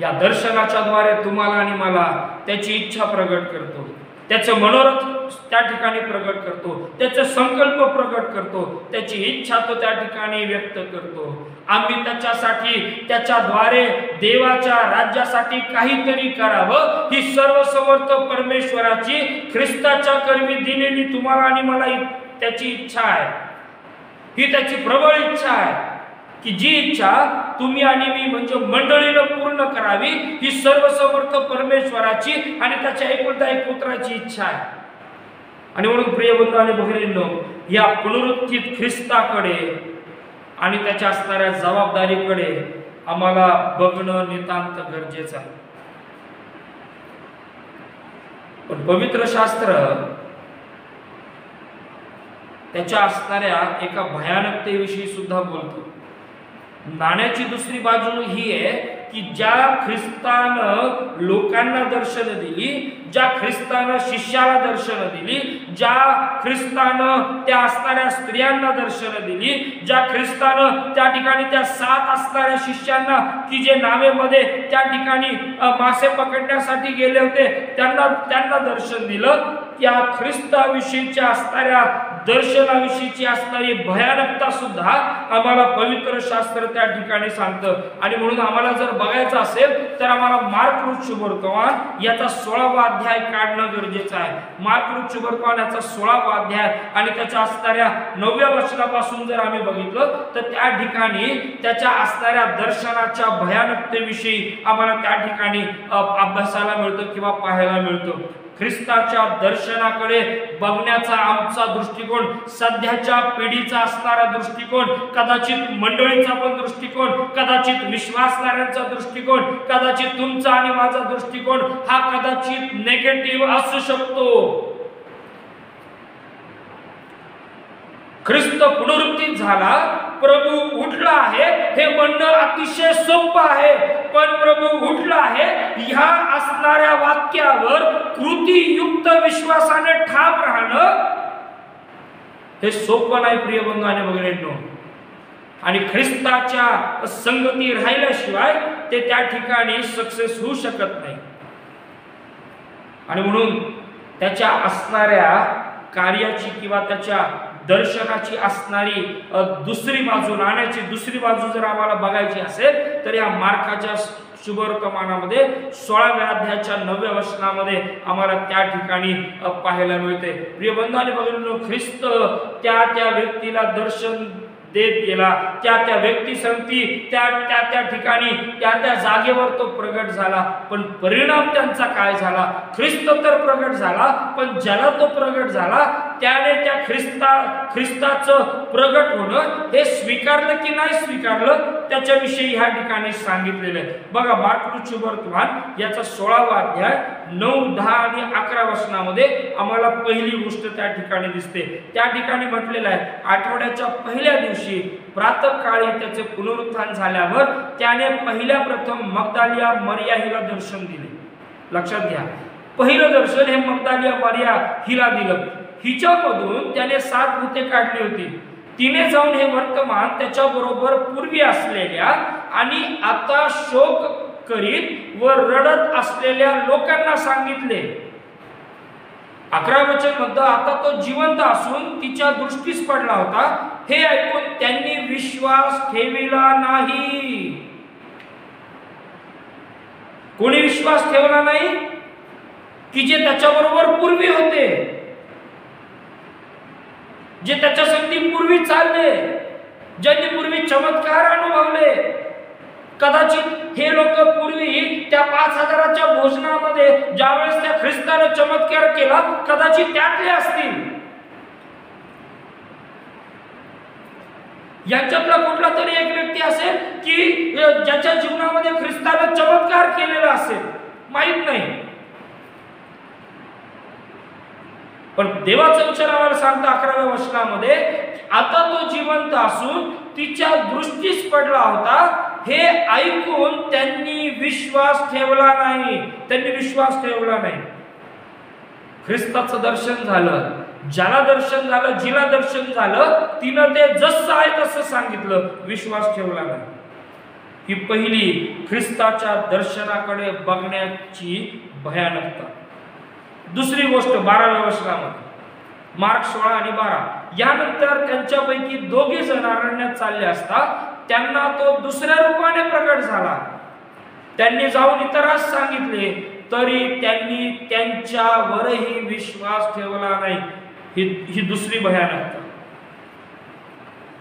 Speaker 1: या दर्शनाच्या द्वारे तुम्हाला आणि मला त्याची इच्छा प्रगट करतो, त्याचं मनोरथ त्या ठिकाणी प्रगट करतो, त्याचे संकल्प प्रगट करतो, त्याची इच्छा तो त्या ठिकाणी व्यक्त करतो. आम्ही त्याच्यासाठी त्याच्याद्वारे देवाच्या राज्यासाठी काहीतरी करावं ही सर्वसमर्थ परमेश्वराची ख्रिस्ताच्या करवी दिलेली तुम्हाला आणि मला त्याची इच्छा आहे. ही त्याची प्रबळ इच्छा आहे की जी इच्छा तुम्ही आणि मी म्हणजे मंडळीनं पूर्ण करावी ही सर्वसमर्थ परमेश्वराची आणि त्याच्या एकुलता एक पुत्राची इच्छा आहे. आणि म्हणून प्रिय बंधू आणि भगिनींनो, या पुनरुत्थित ख्रिस्ताकडे आणि त्याच्या असणाऱ्या जबाबदारीकडे आम्हाला बघणं नितांत गरजेचं आहे. पण पवित्र शास्त्र त्याच्या असणाऱ्या एका भयानकतेविषयी सुद्धा बोलतो. नाण्याची दुसरी बाजू ही आहे की ज्या ख्रिस्तानं लोकांना दर्शन दिली, ज्या ख्रिस्तानं शिष्याला दर्शन दिली, ज्या ख्रिस्तानं त्या असणाऱ्या स्त्रियांना दर्शन दिली, ज्या ख्रिस्तानं त्या ठिकाणी त्या 7 असणाऱ्या शिष्यांना की जे नावेमध्ये त्या ठिकाणी मासे पकडण्यासाठी गेले होते त्यांना दर्शन दिलं, त्या ख्रिस्ताविषयीच्या असणाऱ्या दर्शनाविषयीची असणारी भयानकता सुद्धा आम्हाला पवित्र शास्त्र त्या ठिकाणी सांगतं. आणि म्हणून आम्हाला जर बघायचं असेल तर आम्हाला मार्क शुभवर्तमान याचा 16वा अध्याय काढणं गरजेचं आहे. मार्क शुभवर्तमान याचा 16वा अध्याय आणि त्याच्या असणाऱ्या 9व्या वचनापासून जर आम्ही बघितलं तर त्या ठिकाणी त्याच्या असणाऱ्या दर्शनाच्या भयानकतेविषयी आम्हाला त्या ठिकाणी अभ्यासाला मिळतं किंवा पाहायला मिळतं. ख्रिस्ताच्या दर्शनाकडे बघण्याचा आमचा दृष्टिकोन, सध्याच्या पिढीचा असणारा दृष्टिकोन, कदाचित मंडळीचा पण दृष्टिकोन, कदाचित विश्वासणाऱ्यांचा दृष्टिकोन, कदाचित तुमचा आणि माझा दृष्टिकोन हा कदाचित नेगेटिव्ह असू शकतो. ख्रिस्त पुनरुत्थित झाला, प्रभू उठला आहे हे म्हणणं अतिशय सोपं आहे, पण प्रभू उठला आहे ह्या असणाऱ्या वाक्यावर कृतीयुक्त विश्वासाने ठाम राहणं हे सोपं नाही प्रिय बंधू आणि भगिनींनो. आणि ख्रिस्ताच्या संगती राहिल्याशिवाय ते त्या ठिकाणी सक्सेस होऊ शकत नाही. आणि म्हणून त्याच्या असणाऱ्या कार्याची किंवा त्याच्या दर्शनाची असणारी दुसरी बाजू, नाण्याची दुसरी बाजू जर आम्हाला बघायची असेल तर या मार्काच्या शुभवर्तमानामध्ये 16व्या अध्यायाच्या 9व्या वचनामध्ये आम्हाला त्या ठिकाणी पाहायला मिळते. प्रिय बंधू आणि भगिनींनो, ख्रिस्त त्या व्यक्तीला दर्शन देत गेला, त्या व्यक्तीसंगती त्या ठिकाणी त्या जागेवर तो प्रगट झाला. पण परिणाम त्यांचा काय झाला? ख्रिस्त तर प्रगट झाला, पण ज्याला तो प्रगट झाला त्याने त्या ख्रिस्ताचं प्रगट होणं हे स्वीकारलं की नाही स्वीकारलं त्याच्याविषयी ह्या ठिकाणी सांगितलेलं आहे. बघा मार्क शुभवर्तमान याचा 16वा अध्याय 9, 10 आणि 11 वचनामध्ये आम्हाला पहिली गोष्ट त्या ठिकाणी दिसते. त्या ठिकाणी म्हटलेलं आहे, आठवड्याच्या पहिल्या दिवशी प्रातःकाळी त्याचे पुनरुत्थान झाल्यावर त्याने पहिल्या प्रथम मगदालिया मरिया हिला दर्शन दिले. लक्षात घ्या, पहिलं दर्शन हे मगदालिया मरिया हिला दिलं. हिच्यामधून त्याने 7 भूते काढली होती. तिने जाऊन हे वर्तमान त्याच्या बरोबर पूर्वी असलेल्या आणि आता शोक करीत व रडत असलेल्या लोकांना सांगितले. 11 वचन म्हणतं, आता तो जिवंत असून तिच्या दृष्टीस पडला होता. हे ऐकून त्यांनी विश्वास ठेविला नाही. कोणी विश्वास ठेवला नाही? की जे त्याच्याबरोबर पूर्वी होते, जे त्याच्यासाठी पूर्वी चालले, ज्यांनी पूर्वी चमत्कार अनुभवले. कदाचित हे लोक पूर्वी त्या 5000च्या भोजनामध्ये ज्यावेळेस त्या ख्रिस्ताने चमत्कार केला कदाचित त्यातले असतील. यांच्यातला कुठला तरी एक व्यक्ती असेल की ज्याच्या जीवनामध्ये ख्रिस्ताने चमत्कार केलेला असेल, माहित नाही. पण देवाचं वचन आम्हाला सांगतं 11व्या वचनामध्ये, आता तो जिवंत असून तिच्या दृष्टीस पडला होता, हे ऐकून त्यांनी विश्वास ठेवला नाही. त्यांनी विश्वास ठेवला नाही. ख्रिस्ताचं दर्शन झालं, ज्याला दर्शन झालं, जिला दर्शन झालं, तिनं ते जसं आहे तसं सांगितलं, विश्वास ठेवला नाही. ही पहिली ख्रिस्ताच्या दर्शनाकडे बघण्याची भयानकता. दुसरी गोष्ट 12व्या वचनामध्ये, मार्क 16 आणि 12, यानंतर त्यांच्यापैकी दोघे जण अरण्यात चालले असता त्यांना तो दुसऱ्या रूपाने प्रगट झाला. त्यांनी जाऊन इतरांस सांगितले, तरी त्यांनी त्यांच्यावरही विश्वास ठेवला नाही. ही दुसरी भयानकता.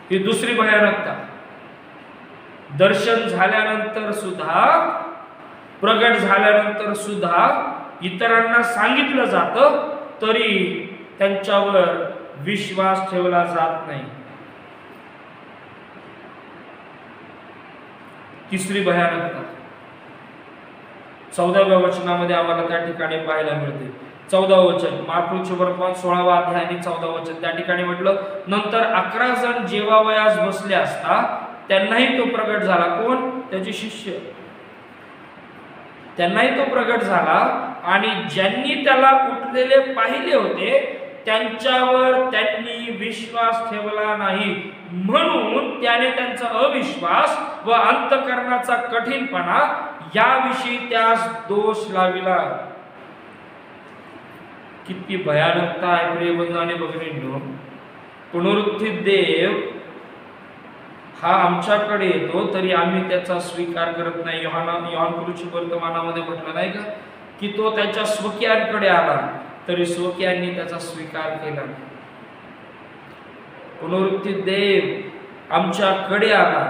Speaker 1: ही दुसरी भयानकता. दर्शन झाल्यानंतर सुद्धा, प्रगट झाल्यानंतर सुद्धा इतरांना सांगितलं जातं, तरी त्यांच्यावर विश्वास ठेवला जात नाही. तिसरी भयानकता 14व्या वचनामध्ये आम्हाला त्या ठिकाणी पाहायला मिळते. 14वं वचन, मार्क वर्तमान 16वा अध्याय आणि 14वं वचन. त्या ठिकाणी म्हटलं, नंतर 11 जण जेवावयास बसले असता त्यांनाही तो प्रगट झाला. कोण? त्याचे शिष्य. त्यांनाही तो प्रगट झाला आणि ज्यांनी त्याला उठलेले पाहिले होते त्यांच्यावर त्यांनी विश्वास ठेवला नाही. म्हणून त्याने त्यांचा अविश्वास व अंतःकरणाचा कठीणपणा याविषयी त्यास दोष लाविला. किती भयानकता आहे प्रिय बंधू आणि भगिनींनो. पुनरुत्थित देव हा आमच्याकडे येतो तरी आम्ही त्याचा स्वीकार करत नाही. योहान वर्तमानामध्ये म्हटलं नाही का की तो त्याच्या स्वकीयांकडे आला तरी स्वकीयांनी त्याचा स्वीकार केला. पुनरुत्थित देव आमच्याकडे आला,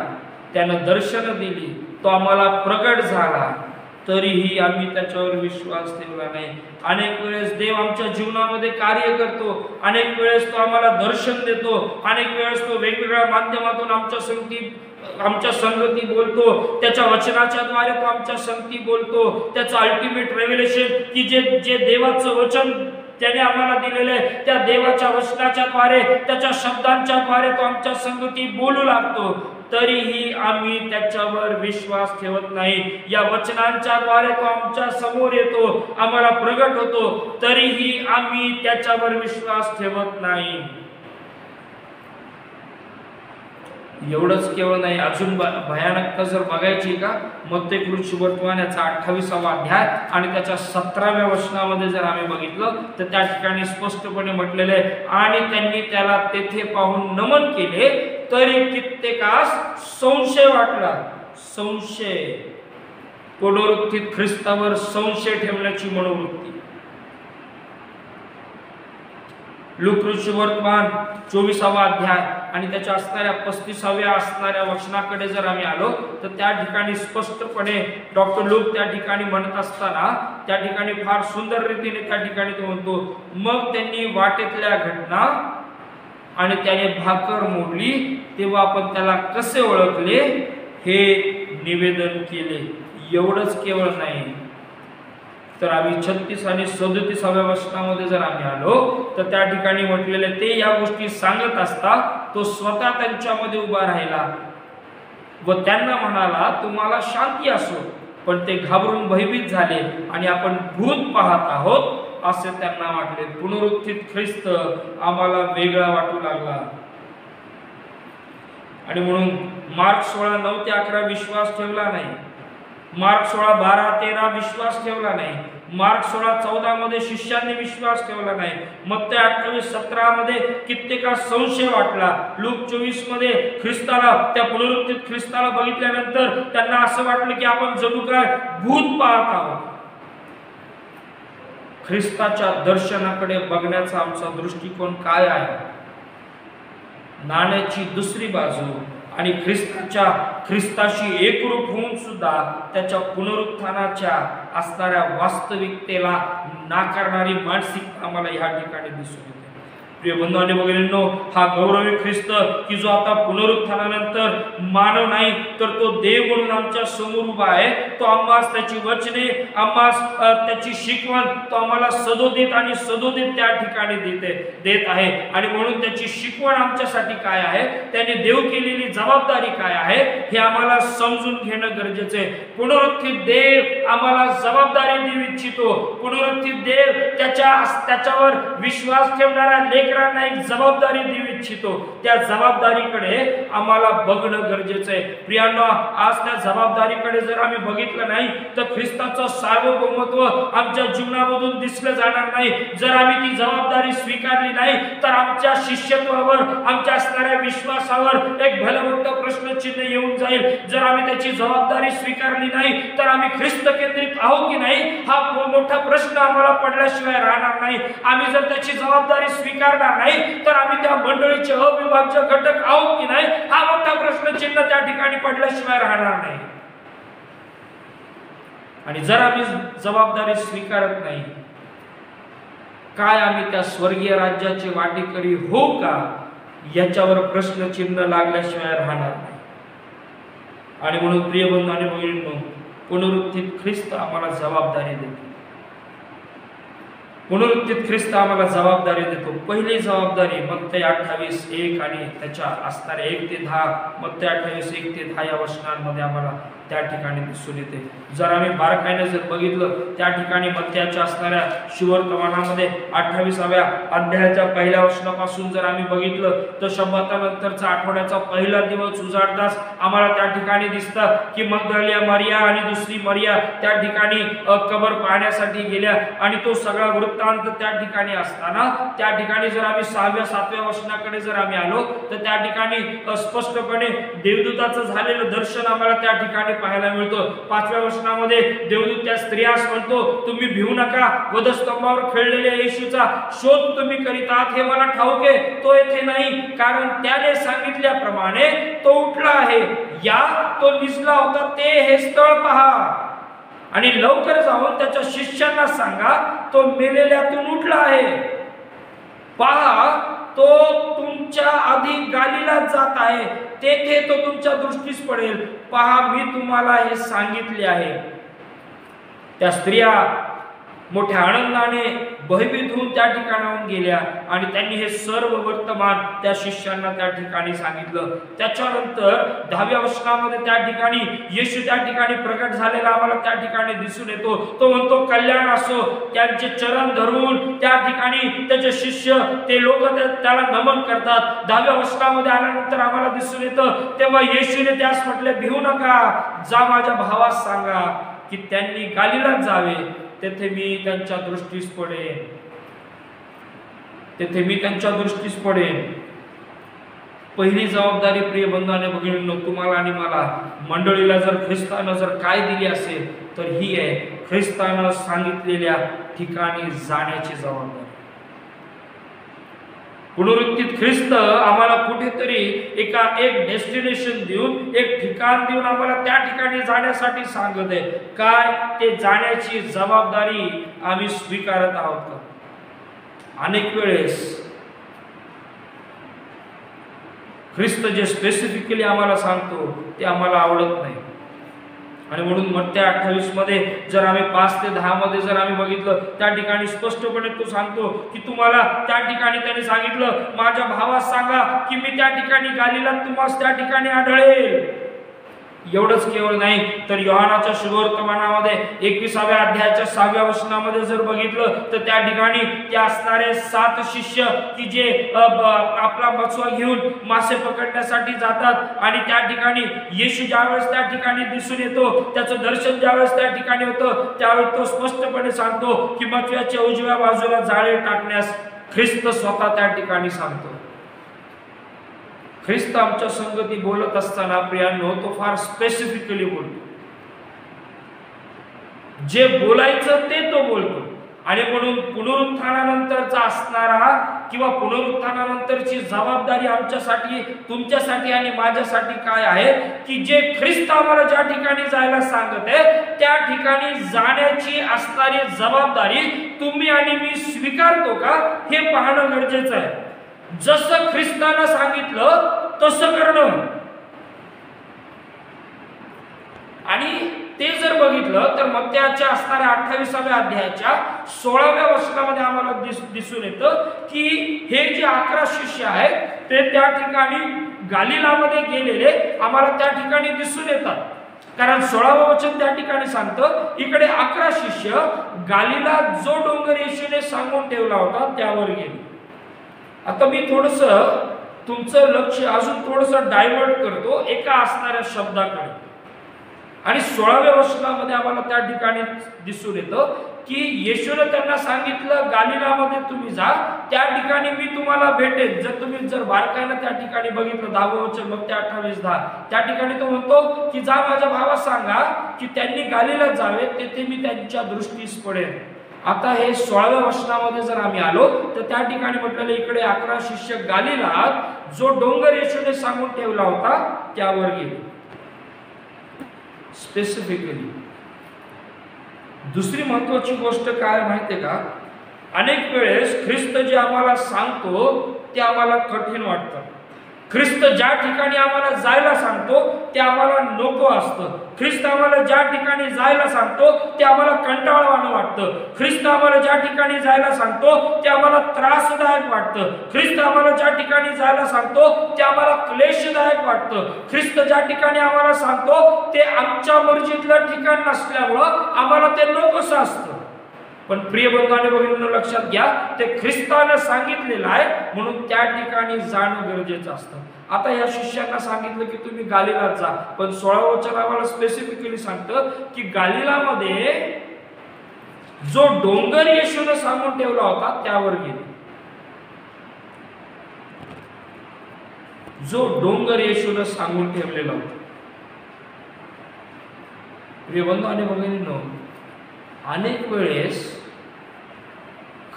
Speaker 1: त्यानं दर्शन दिली, तो आम्हाला प्रगट झाला, तरीही आम्ही त्याच्यावर विश्वास ठेवला नाही. अनेक वेळेस देव आमच्या जीवनामध्ये कार्य करतो, अनेक वेळेस तो आम्हाला दर्शन देतो, अनेक वेळेस तो वेगवेगळ्या माध्यमातून आमच्या संगती बोलतो, त्याच्या वचनाच्या द्वारे तो आमच्या संगती बोलतो. त्याचं अल्टिमेट रेव्हेलेशन की जे देवाचं वचन त्याने आम्हाला दिलेले, त्या देवाच्या वचनाच्या द्वारे, त्याच्या शब्दांच्या द्वारे तो आमच्या संगती बोलू लागतो, तरीही आम्ही त्याच्यावर विश्वास ठेवत नाही. या वचनांच्या द्वारे तो आमच्या समोर येतो, आम्हाला प्रगट होतो, तरीही आम्ही त्याच्यावर विश्वास ठेवत नाही. एवढंच केवळ नाही, अजून भयानकता जर बघायची का, मत्तेय सुवर्तमान याचा 28वा अध्याय आणि त्याच्या 17व्या वचनामध्ये जर आम्ही बघितलं तर त्या ठिकाणी स्पष्टपणे म्हटलेलं आहे, आणि त्यांनी त्याला तेथे पाहून नमन केले तरी कित्येकास संशय वाटला. संशय, पुनरुत्थित ख्रिस्तावर संशय ठेवण्याची मनोवृत्ती. लूक वर्तमान 24वा अध्याय आणि त्याच्या असणाऱ्या 35व्या असणाऱ्या वचनाकडे जर आम्ही आलो तर त्या ठिकाणी स्पष्टपणे डॉक्टर लूक त्या ठिकाणी म्हणत असताना त्या ठिकाणी फार सुंदर रीतीने त्या ठिकाणी तो म्हणतो, मग त्यांनी वाटेतल्या घटना आणि त्याने भाकर मोडली तेव्हा आपण त्याला कसे ओळखले हे निवेदन केले. एवढंच केवळ नाही तर आम्ही 36 आणि 37व्या वचनामध्ये जर आम्ही आलो तर त्या ठिकाणी म्हटलेले, ते या गोष्टी सांगत असता तो स्वतः त्यांच्यामध्ये उभा राहिला व त्यांना म्हणाला, तुम्हाला शांती असो. पण ते घाबरून भयभीत झाले आणि आपण भूत पाहत आहोत असे त्यांना वाटले. पुनरुत्थित ख्रिस्त आम्हाला वेगळा वाटू लागला. आणि म्हणून मार्क 16:9 ते 11 विश्वास ठेवला नाही, मार्क 16:12-13 विश्वास ठेवला नाही, मार्क 16:14 मध्ये शिष्यांनी विश्वास ठेवला नाही, मत्तेय 28:17 मध्ये कित्येकास संशय वाटला, लूक 24 मध्ये ख्रिस्ताला, त्या पुनरुत्थित ख्रिस्ताला बघितल्यानंतर त्यांना असं वाटलं की आपण जणू काय भूत पाहत आहोत. ख्रिस्ताच्या दर्शनाकडे बघण्याचा आमचा दृष्टिकोन काय आहे? नाण्याची दुसरी बाजू आणि ख्रिस्ताशी एकरूप होऊन सुद्धा त्याच्या पुनरुत्थानाच्या असणाऱ्या वास्तविकतेला नाकारणारी मानसिकता आम्हाला ह्या ठिकाणी दिसून येते. प्रिय बंधू आणि भगिनींनो, हा गौरवी ख्रिस्त की जो आता पुनरुत्थानानंतर मानव नाही तर तो देव म्हणून आमच्या समोर उभा आहे, तो आम्हास त्याची वचने, आम्हास त्याची शिकवण तो आम्हाला सदोदित आणि सदोदित त्या ठिकाणी देत आहे. आणि म्हणून त्याची शिकवण आमच्यासाठी काय आहे, त्याने देव केलेली जबाबदारी काय आहे हे आम्हाला समजून घेणं गरजेचं आहे. पुनरुत्थित देव आम्हाला जबाबदारी देऊ इच्छितो. पुनरुत्थित देव त्याच्यावर विश्वास ठेवणाऱ्या लेकरांना एक जबाबदारी देऊ इच्छितो. त्या जबाबदारीकडे आम्हाला बघणं गरजेचं आहे. प्रियांनो, आज त्या जबाबदारीकडे जर आम्ही बघितलं नाही तर ख्रिस्ताचं सार्वभौमत्व आमच्या जीवनामधून दिसलं जाणार नाही. जर आम्ही ती जबाबदारी स्वीकारली नाही तर आमच्या शिष्यत्वावर, आमच्या असणाऱ्या विश्वासावर एक भलं मोठं प्रश्नचिन्ह येऊन जाईल. जर आम्ही त्याची जबाबदारी स्वीकारली नाही तर आम्ही ख्रिस्त केंद्रित आहोत की नाही हा मोठा प्रश्न आम्हाला पडल्याशिवाय राहणार नाही. आम्ही जर त्याची जबाबदारी स्वीकारणार नाही तर आम्ही त्या मंडळीचे अविभाज्य घटक आहोत की नाही हा मोठा प्रश्नचिन्ह त्या ठिकाणी पडल्याशिवाय राहणार नाही. आणि जर आम्ही जबाबदारी स्वीकारत नाही, काय आम्ही त्या स्वर्गीय राज्याचे वाटेकरी हो का याच्यावर प्रश्नचिन्ह लागल्याशिवाय राहणार नाही. आणि म्हणून प्रिय बंधू आणि भगिनींनो, पुनरुत्थित ख्रिस्त आम्हाला जबाबदारी देतो. पुनरुत्थित ख्रिस्त आम्हाला जबाबदारी देतो. पहिली जबाबदारी मत्ती 28:1 आणि त्याच्या असणाऱ्या 1 ते 10, मत्ती 28:1 ते 10 या वचनांमध्ये आम्हाला त्या ठिकाणी दिसून येते. जर आम्ही बारकाईने जर बघितलं त्या ठिकाणी मत्त्याच्या असणाऱ्या सुवर्तमानामध्ये 28व्या अध्यायाच्या पहिल्या वचनापासून जर आम्ही बघितलं तर शब्दानंतरचा आठवड्याचा पहिला दिवस उजाडताच आम्हाला त्या ठिकाणी दिसतं की मगदलिया मरिया आणि दुसरी मरिया त्या ठिकाणी कबर पाहण्यासाठी गेल्या. आणि तो सगळा वृत्तांत त्या ठिकाणी असताना त्या ठिकाणी जर आम्ही 6व्या-7व्या वचनाकडे जर आम्ही आलो तर त्या ठिकाणी स्पष्टपणे देवदूताचं झालेलं दर्शन आम्हाला त्या ठिकाणी पाहायला मिळतो. 5व्या वचनामध्ये देवदूत त्या स्त्रियास म्हणतो, तुम्ही भिवू नका, वधस्तंभावर खेळलेल्या येशूचा शोध तुम्ही करीत आहात हे मला ठाऊक आहे. तो येथे नाही, कारण त्याने सांगितल्याप्रमाणे तो उठला आहे. या तो निजला होता ते हे स्थळ पहा आणि लवकर जाऊन त्याच्या शिष्यांना सांगा तो मेलेल्यातून उठला आहे. पहा, तो तुमच्या आधी गालिलात जात आहे, तेथे तो तुमच्या दृष्टीस पडेल. पहा, मी तुम्हाला हे सांगितले आहे. त्या स्त्रिया मोठ्या आनंदाने भयभीत होऊन त्या ठिकाणाहून गेल्या आणि त्यांनी हे सर्व वर्तमान त्या शिष्यांना त्या ठिकाणी सांगितलं. त्याच्यानंतर 10व्या वचनामध्ये त्या ठिकाणी येशू त्या ठिकाणी प्रकट झालेला आम्हाला त्या ठिकाणी दिसून येतो. तो म्हणतो, कल्याण असो. त्यांचे चरण धरून त्या ठिकाणी त्याचे शिष्य ते लोक त्याला नमन करतात. 10व्या वचनामध्ये आल्यानंतर आम्हाला दिसून येतं, तेव्हा येशूने त्यास म्हटले, भिवू नका, जा माझ्या भावास सांगा की त्यांनी गालिलात जावे, तेथे मी त्यांच्या दृष्टीस पडेन. तेथे मी त्यांच्या दृष्टीस पडेन. पहिली जबाबदारी प्रिय बंधू आणि भगिनींनो, तुम्हाला आणि मला, मंडळीला जर ख्रिस्तानं जर काय दिली असेल तर ही आहे, ख्रिस्तानं सांगितलेल्या ठिकाणी जाण्याची जबाबदारी. पुनरुत्थित ख्रिस्त आम्हाला कुठेतरी एक डेस्टिनेशन देऊन, एक ठिकाण देऊन आम्हाला त्या ठिकाणी जाण्यासाठी सांगत आहे. काय ते जाण्याची जबाबदारी आम्ही स्वीकारत आहोत का? अनेक वेळेस ख्रिस्त जे स्पेसिफिकली आम्हाला सांगतो ते आम्हाला आवडत नाही. आणि म्हणून मत्ती 28 मध्ये जर आम्ही 5 ते 10 मध्ये जर आम्ही बघितलं त्या ठिकाणी स्पष्टपणे तो सांगतो की तुम्हाला त्या ठिकाणी त्याने सांगितलं, माझ्या भावास सांगा की मी त्या ठिकाणी गालिलात तुम्हाला त्या ठिकाणी आढळेल. एवढंच केवळ नाही तर योहानाच्या शुभवर्तमानामध्ये 21व्या अध्यायाच्या 6व्या वचनामध्ये जर बघितलं तर त्या ठिकाणी ते असणारे 7 शिष्य की जे आपला मसवा घेऊन मासे पकडण्यासाठी जातात आणि त्या ठिकाणी येशू ज्यावेळेस त्या ठिकाणी दिसून येतो, त्याचं दर्शन ज्यावेळेस त्या ठिकाणी होतं त्यावेळेस तो स्पष्टपणे सांगतो की मसव्याच्या उजव्या बाजूला जाळे टाकण्यास ख्रिस्त स्वतः त्या ठिकाणी सांगतो. ख्रिस्त आमच्या संगती बोलत असताना प्रियांनो तो फार स्पेसिफिकली बोलतो. जे बोलायचं ते तो बोलतो. आणि म्हणून पुनरुत्थानानंतरचा असणारा किंवा पुनरुत्थानानंतरची जबाबदारी आमच्यासाठी, तुमच्यासाठी आणि माझ्यासाठी काय आहे की जे ख्रिस्त आम्हाला ज्या ठिकाणी जायला सांगत आहे त्या ठिकाणी जाण्याची असणारी जबाबदारी तुम्ही आणि मी स्वीकारतो का हे पाहणं गरजेचं आहे. जसं ख्रिस्तानं सांगितलं तसं करणं. आणि ते जर बघितलं तर मत्तयाच्या असणाऱ्या 28व्या अध्यायाच्या 16व्या वचनामध्ये आम्हाला दिसून येतं की हे जे 11 शिष्य आहेत ते त्या ठिकाणी गालिलामध्ये गेलेले आम्हाला त्या ठिकाणी दिसून येतात. कारण 16वं वचन त्या ठिकाणी सांगतं इकडे 11 शिष्य गालिला जो डोंगर येशूने सांगून ठेवला होता त्यावर गेले. आता मी थोडस तुमचं लक्ष अजून थोडस डायव्हर्ट करतो एका असणाऱ्या शब्दाकडे. आणि 16व्या वचनामध्ये आम्हाला त्या ठिकाणी दिसून येतं की येशूने त्यांना सांगितलं गालिलामध्ये तुम्ही जा, त्या ठिकाणी मी तुम्हाला भेटेन. जर बारकाईनं त्या ठिकाणी बघितलं 10वं वचन मग त्या 28:10 त्या ठिकाणी तो म्हणतो की जा माझ्या भावास सांगा की त्यांनी गालिलात जावे, तेथे मी त्यांच्या दृष्टीस पडेन. आता हे 16व्या वचनामध्ये जर आम्ही आलो तर त्या ठिकाणी म्हटलेलं इकडे 11 शिष्य गालिलात जो डोंगर येशूने सांगून ठेवला होता त्यावर गेले. स्पेसिफिकली दुसरी महत्वाची गोष्ट काय माहितीये का, अनेक वेळेस ख्रिस्त जे आम्हाला सांगतो ते आम्हाला कठीण वाटतं. ख्रिस्त ज्या ठिकाणी आम्हाला जायला सांगतो ते आम्हाला नको असतं. ख्रिस्त आम्हाला ज्या ठिकाणी जायला सांगतो ते आम्हाला कंटाळवाणं वाटतं. ख्रिस्त आम्हाला ज्या ठिकाणी जायला सांगतो ते आम्हाला त्रासदायक वाटतं. ख्रिस्त आम्हाला ज्या ठिकाणी जायला सांगतो ते आम्हाला क्लेशदायक वाटतं. ख्रिस्त ज्या ठिकाणी आम्हाला सांगतो ते आमच्या मर्जीतलं ठिकाण नसल्यामुळं आम्हाला ते नकोसं असतं. पण प्रिय बंधूंनो भगिनींनो लक्षात घ्या, ते ख्रिस्तानं सांगितलेलं आहे म्हणून त्या ठिकाणी जाणं गरजेचं असतं. आता या शिष्यांना सांगितलं की तुम्ही गालिलात जा, पण 16वं वचन आम्हाला स्पेसिफिकली सांगतं की गालिलामध्ये जो डोंगर येशूने सांगून ठेवला होता त्यावर गेले. जो डोंगर येशूने सांगून ठेवलेला होता. प्रिय बंधू आणि भगिनींनो, अनेक वेळेस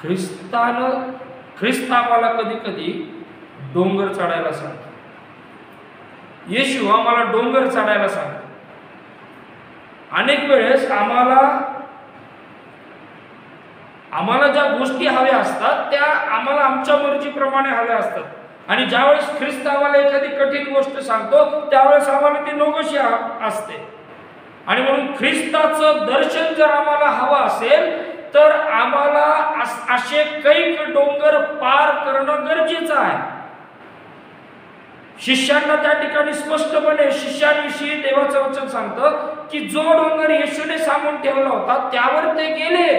Speaker 1: ख्रिस्त आम्हाला कधी कधी डोंगर चढायला सांगतो. येशू आम्हाला डोंगर चढायला सांगतो. अनेक वेळेस आम्हाला ज्या गोष्टी हव्या असतात त्या आम्हाला आमच्या मर्जीप्रमाणे हव्या असतात. आणि ज्यावेळेस ख्रिस्त आम्हाला एखादी कठीण गोष्ट सांगतो त्यावेळेस आम्हाला ती नकोशी असते. आणि म्हणून ख्रिस्ताचं दर्शन जर आम्हाला हवं असेल तर आम्हाला असे कैक डोंगर पार करणं गरजेचं आहे. शिष्यांना त्या ठिकाणी स्पष्टपणे शिष्यांविषयी देवाचं वचन सांगतं की जो डोंगर येशूने सांगून ठेवला होता त्यावर ते गेले.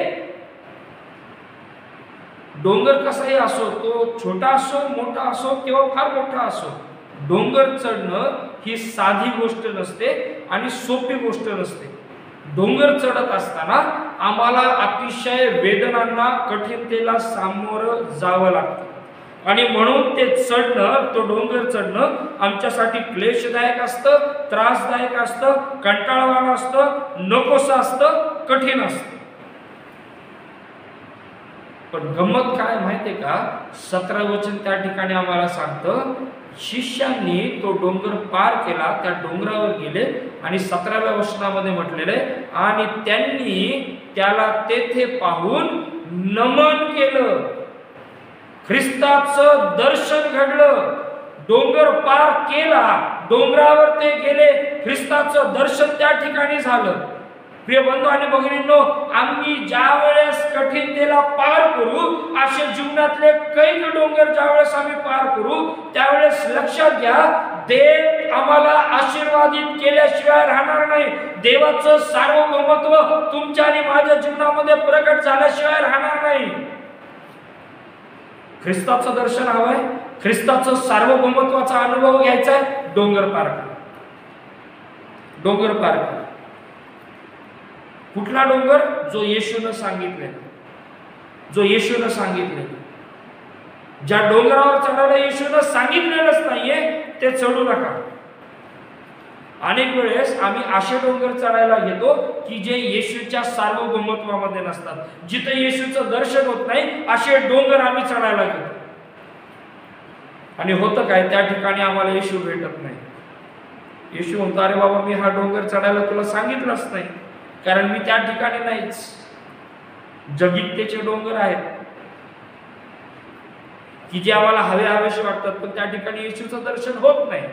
Speaker 1: डोंगर कसाही असो, तो छोटा असो, मोठा असो किंवा फार मोठा असो, डोंगर चढणं ही साधी गोष्ट नसते आणि सोपी गोष्ट नसते. डोंगर चढत असताना आम्हाला अतिशय वेदनांना, कठीणतेला सामोरं जावं लागतं. आणि म्हणून ते चढणं, तो डोंगर चढणं आमच्यासाठी क्लेशदायक असतं, त्रासदायक असतं, कंटाळवाणं असतं, नकोसं असतं, कठीण असतं. पण गंमत काय माहितीये का, 17 वचन त्या ठिकाणी आम्हाला सांगतं शिष्यांनी तो डोंगर पार केला, त्या डोंगरावर गेले आणि 17व्या वचनामध्ये म्हटलेले आणि त्यांनी त्याला तेथे पाहून नमन केलं. ख्रिस्ताचं दर्शन घडलं. डोंगर पार केला, डोंगरावर ते गेले, ख्रिस्ताचं दर्शन त्या ठिकाणी झालं. प्रिय बंधू आणि भगिनींनो, आम्ही ज्या वेळेस कठीणतेला पार करू, असे जीवनातले कैक डोंगर ज्यावेळेस आम्ही पार करू त्यावेळेस लक्षात घ्या, देव आम्हाला आशीर्वादित केल्याशिवाय राहणार नाही. देवाचं सार्वभौमत्व तुमच्या आणि माझ्या जीवनामध्ये प्रकट झाल्याशिवाय राहणार नाही. ख्रिस्ताचं दर्शन हवंय, ख्रिस्ताचं सार्वभौमत्वाचा अनुभव घ्यायचा आहे, डोंगर पार करा. डोंगर पार करा. कुठला डोंगर? जो येशूने सांगितलेला, जो येशूने सांगितलेला. ज्या डोंगरावर चढायला येशूने सांगितलेलंच नाहीये ते चढू नका. अनेक वेळेस आम्ही असे डोंगर चढायला घेतो की जे येशूच्या सार्वभौमत्वामध्ये नसतात, जिथे येशूचं दर्शन होत नाही असे डोंगर आम्ही चढायला घेतो. आणि होतं काय, त्या ठिकाणी आम्हाला येशू भेटत नाही. येशू म्हणतो, अरे बाबा मी हा डोंगर चढायला तुला सांगितलंच नाही, कारण मी त्या ठिकाणी नाहीच. जगित्तेचे डोंगर आहेत. की जे आम्हाला हवेसे वाटतात, पण त्या ठिकाणी येशूचं दर्शन होत नाही.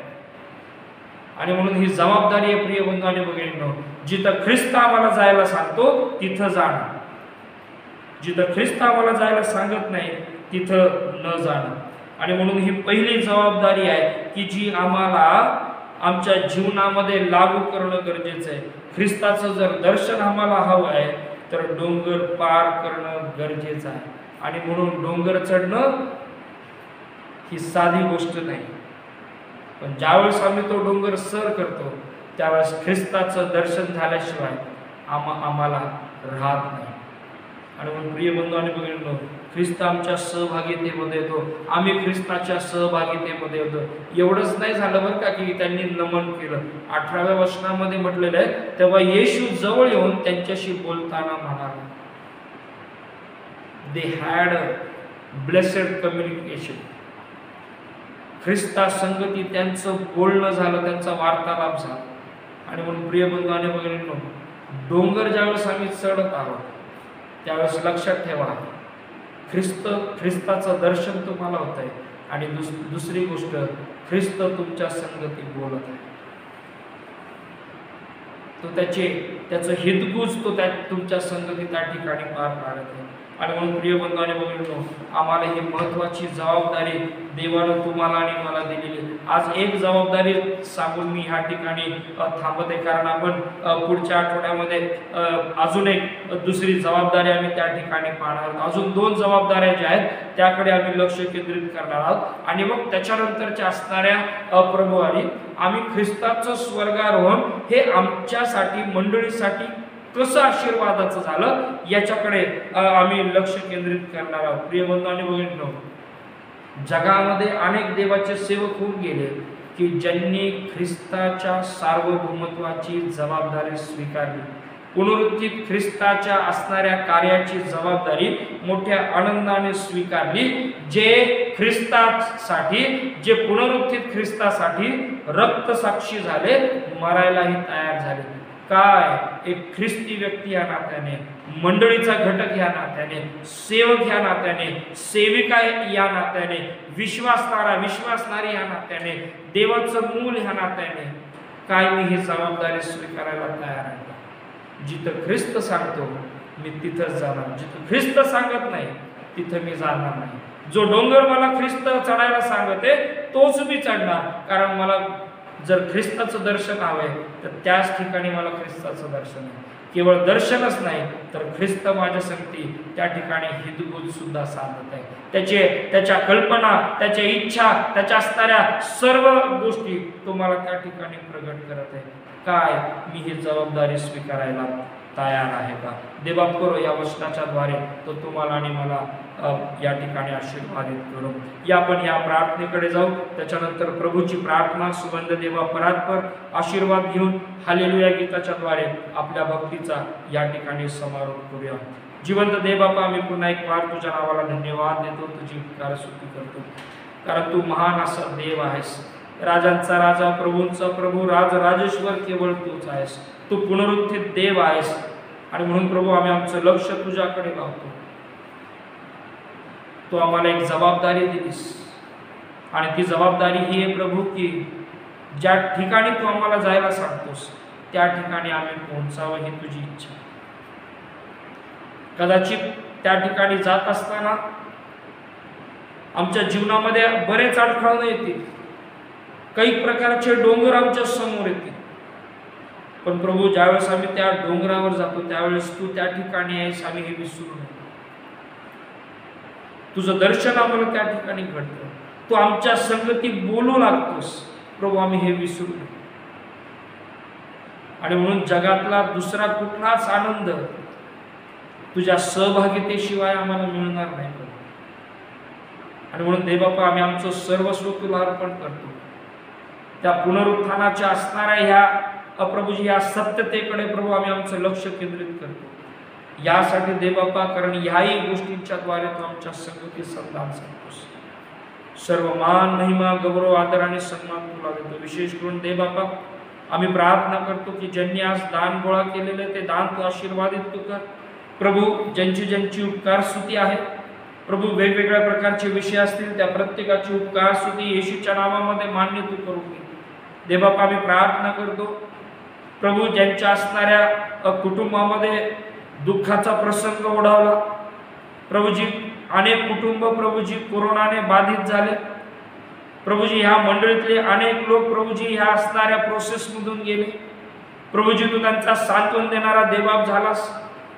Speaker 1: आणि म्हणून ही जबाबदारी आहे प्रिय बंधू आणि भगिनींनो, जिथं ख्रिस्त आम्हाला जायला सांगतो तिथं जाणं, जिथं ख्रिस्त आम्हाला जायला सांगत नाही तिथं न जाणं. आणि म्हणून ही पहिली जबाबदारी आहे की जी आम्हाला आमच्या जीवनामध्ये लागू करणं गरजेचं आहे. ख्रिस्ताचं जर दर्शन आम्हाला हवं आहे तर डोंगर पार करणं गरजेचं आहे. आणि म्हणून डोंगर चढणं ही साधी गोष्ट नाही, पण ज्यावेळेस आम्ही तो डोंगर सर करतो त्यावेळेस ख्रिस्ताचं दर्शन झाल्याशिवाय आम्हाला राहत नाही. आणि म्हणून प्रिय बंधू आणि भगिनींनो, ख्रिस्त आमच्या सहभागितेमध्ये येतो, आम्ही ख्रिस्ताच्या सहभागितेमध्ये येतो. एवढंच नाही झालं बरं का की त्यांनी नमन केलं. 18व्या वचनामध्ये म्हटलेलं आहे, तेव्हा येशू जवळ येऊन त्यांच्याशी बोलताना म्हणाला. They had a blessed communication. ख्रिस्ता संगती त्यांचं बोलणं झालं, त्यांचा वार्तालाप झाला. आणि म्हणून प्रिय बंधू आणि भगिनींनो, डोंगर ज्यावेळेस आम्ही चढत आहोत त्यावेळेस लक्षात ठेवा, ख्रिस्ताचं दर्शन तुम्हाला होत आहे. आणि दुसरी गोष्ट, ख्रिस्त तुमच्या संगती बोलत आहे. तो त्याचं हितगुज तो तुमच्या संगती त्या ठिकाणी पार पाडत आहे. आणि म्हणून प्रिय बंधू आणि भगिनींनो, आम्हाला ही महत्त्वाची जबाबदारी देवानं तुम्हाला आणि मला दिलेली. आज एक जबाबदारी सांगून मी ह्या ठिकाणी थांबते, कारण आपण पुढच्या आठवड्यामध्ये अजून एक दुसरी जबाबदारी आम्ही त्या ठिकाणी पाहणार आहोत. अजून 2 जबाबदाऱ्या ज्या आहेत त्याकडे आम्ही लक्ष केंद्रित करणार आहोत. आणि मग त्याच्यानंतरच्या असणाऱ्या प्रभुवारी आम्ही ख्रिस्ताचं स्वर्गारोहण हे आमच्यासाठी, मंडळीसाठी कसं आशीर्वादाचं झालं याच्याकडे आम्ही लक्ष केंद्रित करणार आहोत. प्रिय बंधू आणि भगिनींनो, जगामध्ये अनेक देवाचे सेवक होऊन गेले की ज्यांनी ख्रिस्ताच्या सार्वभौमत्वाची जबाबदारी स्वीकारली, पुनरुत्थित ख्रिस्ताच्या असणाऱ्या कार्याची जबाबदारी मोठ्या आनंदाने स्वीकारली. जे ख्रिस्तासाठी, जे पुनरुत्थित ख्रिस्तासाठी रक्तसाक्षी झाले, मरायलाही तयार झाले. काय एक ख्रिस्ती व्यक्ती या नात्याने, मंडळीचा घटक या नात्याने, सेवक या नात्याने, सेविका या नात्याने, विश्वासणारी या नात्याने, देवाचं मूल ह्या नात्याने, काय मी ही जबाबदारी स्वीकारायला तयार आहे. जिथं ख्रिस्त सांगतो मी तिथंच जाणार, जिथं ख्रिस्त सांगत नाही तिथं मी जाणार नाही. जो डोंगर मला ख्रिस्त चढायला सांगते तोच मी चढणार, कारण मला जर ख्रिस्ताचं दर्शन हवंय तर त्याच ठिकाणी मला ख्रिस्ताचं दर्शन आहे. केवळ दर्शनच नाही तर ख्रिस्त माझ्या संगती त्या ठिकाणी हितगुज सुद्धा साधत आहे. त्याच्या कल्पना, त्याच्या इच्छा, त्याच्या असणाऱ्या सर्व गोष्टी तुम्हाला त्या ठिकाणी प्रगट करत आहे. काय मी ही जबाबदारी स्वीकारायला तयार आहे का? देवबाप करो या वचनाच्या द्वारे तो तुम्हाला आणि मला या ठिकाणी आशीर्वादित करू. या आपण या प्रार्थनेकडे जाऊ. त्याच्यानंतर प्रभूची प्रार्थना सुगंध देवा परात्पर आशीर्वाद घेऊन हालेलुया गीताच्या द्वारे आपल्या भक्तीचा या ठिकाणी समारोप करूया. जिवंत देवबापा, आम्ही पुन्हा एक वार तुझ्या नावाला धन्यवाद देतो, तुझी उपकारस्तुती करतो, कारण तू महान असा देव आहेस, राजांचा राजा, प्रभूंचा प्रभू, राजेश्वर केवळ तूच आहेस. तू पुनरुत्थित देव आहेस. आणि म्हणून प्रभू आम्ही आमचं लक्ष तुझ्याकडे लावतो. तू आम्हाला एक जबाबदारी दिलीस आणि ती जबाबदारी ही आहे प्रभू की ज्या ठिकाणी तू आम्हाला जायला सांगतोस त्या ठिकाणी आम्ही पोहोचावं ही तुझी इच्छा. कदाचित त्या ठिकाणी जात असताना आमच्या जीवनामध्ये बरेच अडथळे येतील, काही प्रकारचे डोंगर आमच्या समोर येतील, पण प्रभू ज्यावेळेस आम्ही त्या डोंगरावर जातो त्यावेळेस तू त्या ठिकाणी आहेस, आम्ही हे विसरू नये. तुझं दर्शन आम्हाला त्या ठिकाणी घडतं, तू आमच्या संगती बोलू लागतोस प्रभू, आम्ही हे विसरू नये. आणि म्हणून जगातला दुसरा कुठलाच आनंद तुझ्या सहभागितेशिवाय आम्हाला मिळणार नाही. आणि म्हणून देवबापा आम्ही आमचं सर्वस्व तुला अर्पण करतो. त्या पुनरुत्थानाच्या असणाऱ्या ह्या प्रभूजी या सत्यतेकडे प्रभू आम्ही आमचं लक्ष केंद्रित करतो. यासाठी देवबापा, कारण ह्याही गोष्टींच्या द्वारे तू आमच्या संगती संधान सांगतोस. सर्व मान, महिमा, गौरव, आदर आणि सन्मान तुला देतो. विशेष करून देवबापा आम्ही प्रार्थना करतो की ज्यांनी आज दान गोळा केलेले ते दान तू आशीर्वादित तू कर प्रभू. ज्यांची उपकार स्तुती आहे प्रभू वेगवेगळ्या प्रकारचे विषय असतील त्या प्रत्येकाची उपकार स्तुती येशूच्या नावामध्ये मान्य तू करून घे. देवबाप आम्ही प्रार्थना करतो प्रभू ज्यांच्या असणाऱ्या कुटुंबामध्ये दुःखाचा प्रसंग ओढावला प्रभूजी, अनेक कुटुंब प्रभूजी कोरोनाने बाधित झाले प्रभूजी, ह्या मंडळीतले अनेक लोक प्रभूजी ह्या असणाऱ्या प्रोसेसमधून गेले प्रभूजी, तू त्यांचा सांत्वन देणारा देवबाप झालास,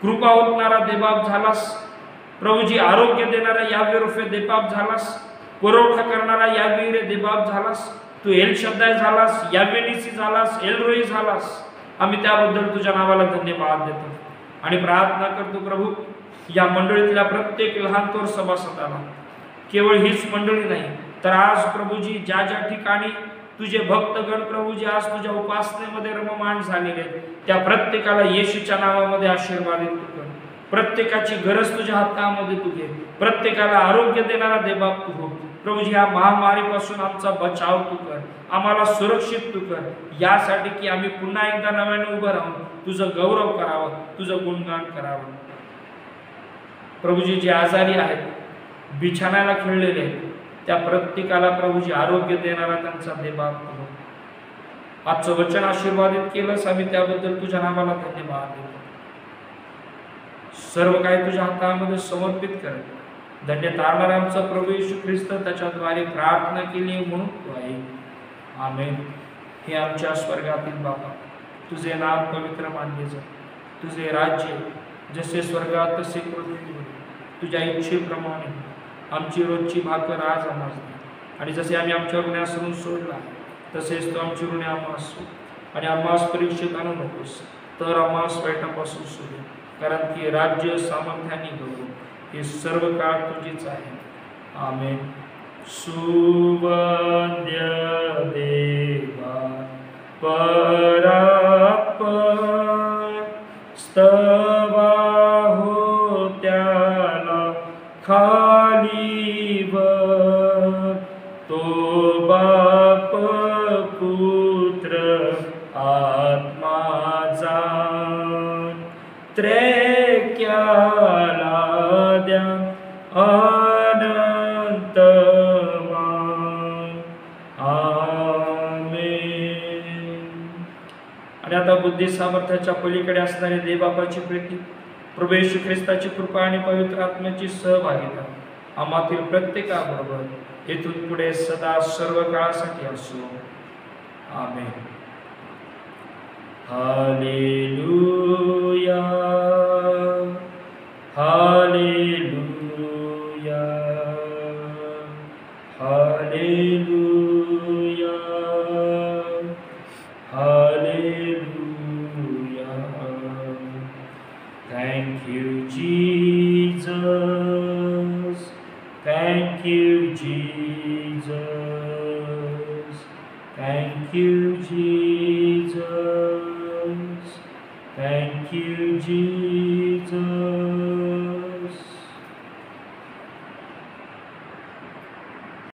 Speaker 1: कृपा होतणारा देवबाप झालास प्रभूजी, आरोग्य देणारा यावे रुफे देवबाप झालास, पुरवठा करणारा यावे रे देवबाप झालास, तू एल शब्दाय झालास, यावेनिसी झालास, एल रोई झालास. आम्ही त्याबद्दल तुझ्या नावाला धन्यवाद देतो आणि प्रार्थना करतो प्रभू या मंडळीतल्या प्रत्येक लहान थोर सभासदाला, केवळ हीच मंडळी नाही तर आज प्रभूजी ज्या ज्या ठिकाणी तुझे भक्तगण प्रभूजी आज तुझ्या उपासनेमध्ये रममाण झालेले आहेत त्या प्रत्येकाला येशूच्या नावामध्ये आशीर्वादित तू कर. प्रत्येकाची गरज तुझ्या हातामध्ये तू घे, प्रत्येकाला आरोग्य देणारा देवबाप तू हो प्रभूजी. या महामारीपासून आमचा बचाव तू कर, आम्हाला सुरक्षित तू कर, यासाठी की आम्ही पुन्हा एकदा नव्याने उभं राहून तुझं गौरव करावं, तुझं गुणगान करावं. प्रभूजी जे आजारी आहेत, बिछाण्याला खेळलेले आहेत त्या प्रत्येकाला प्रभूजी आरोग्य देणारा त्यांचा देवबाप हो. आजचं वचन आशीर्वादित केलंस, आम्ही त्याबद्दल तुझ्या नावाला धन्यवाद देतो. सर्व काही तुझ्या हातामध्ये समर्पित कर. धन्य तारणारा आमचा प्रभू येशू ख्रिस्त त्याच्याद्वारे प्रार्थना केली म्हणून तू आहे. आमेन. हे आमच्या स्वर्गातील बाबा, तुझे नाम पवित्र मानले जा, तुझे राज्य जसे स्वर्गात तसे पृथ्वीवर, तुझ्या इच्छेप्रमाणे आमची रोजची भाकर आज आम्हाला दे. आणि जसे आम्ही आमच्या ऋणासरून सोडला तसेच तू आमची ऋणे आम्हास सोड आणि आम्हास परीक्षेत आणू नकोस तर आम्हास वाईटापासून सोड. कारण की राज्य सामर्थ्याने गौरव हे सर्व काळ तुझीच आहे. आमेन. सुवंद्य देवा परात्पर स्तवा हो त्याला खालीवर, तो बाप पुत्र आत्मा जान त्रेक्याला द्या अनंत मान. आमेन. आणि आता बुद्धी सामर्थ्याच्या पलीकडे असणारे देवबापाची प्रीती, प्रभू येशू ख्रिस्ताची कृपा आणि पवित्र आत्म्याची सहभागिता आम्हातील प्रत्येकाबरोबर इथून पुढे सदा सर्व काळासाठी असो. Amen. Hallelujah, hallelujah, hallelujah, hallelujah. Thank you, Jesus. Thank you, Jesus. Thank you, Jesus. Thank you, Jesus.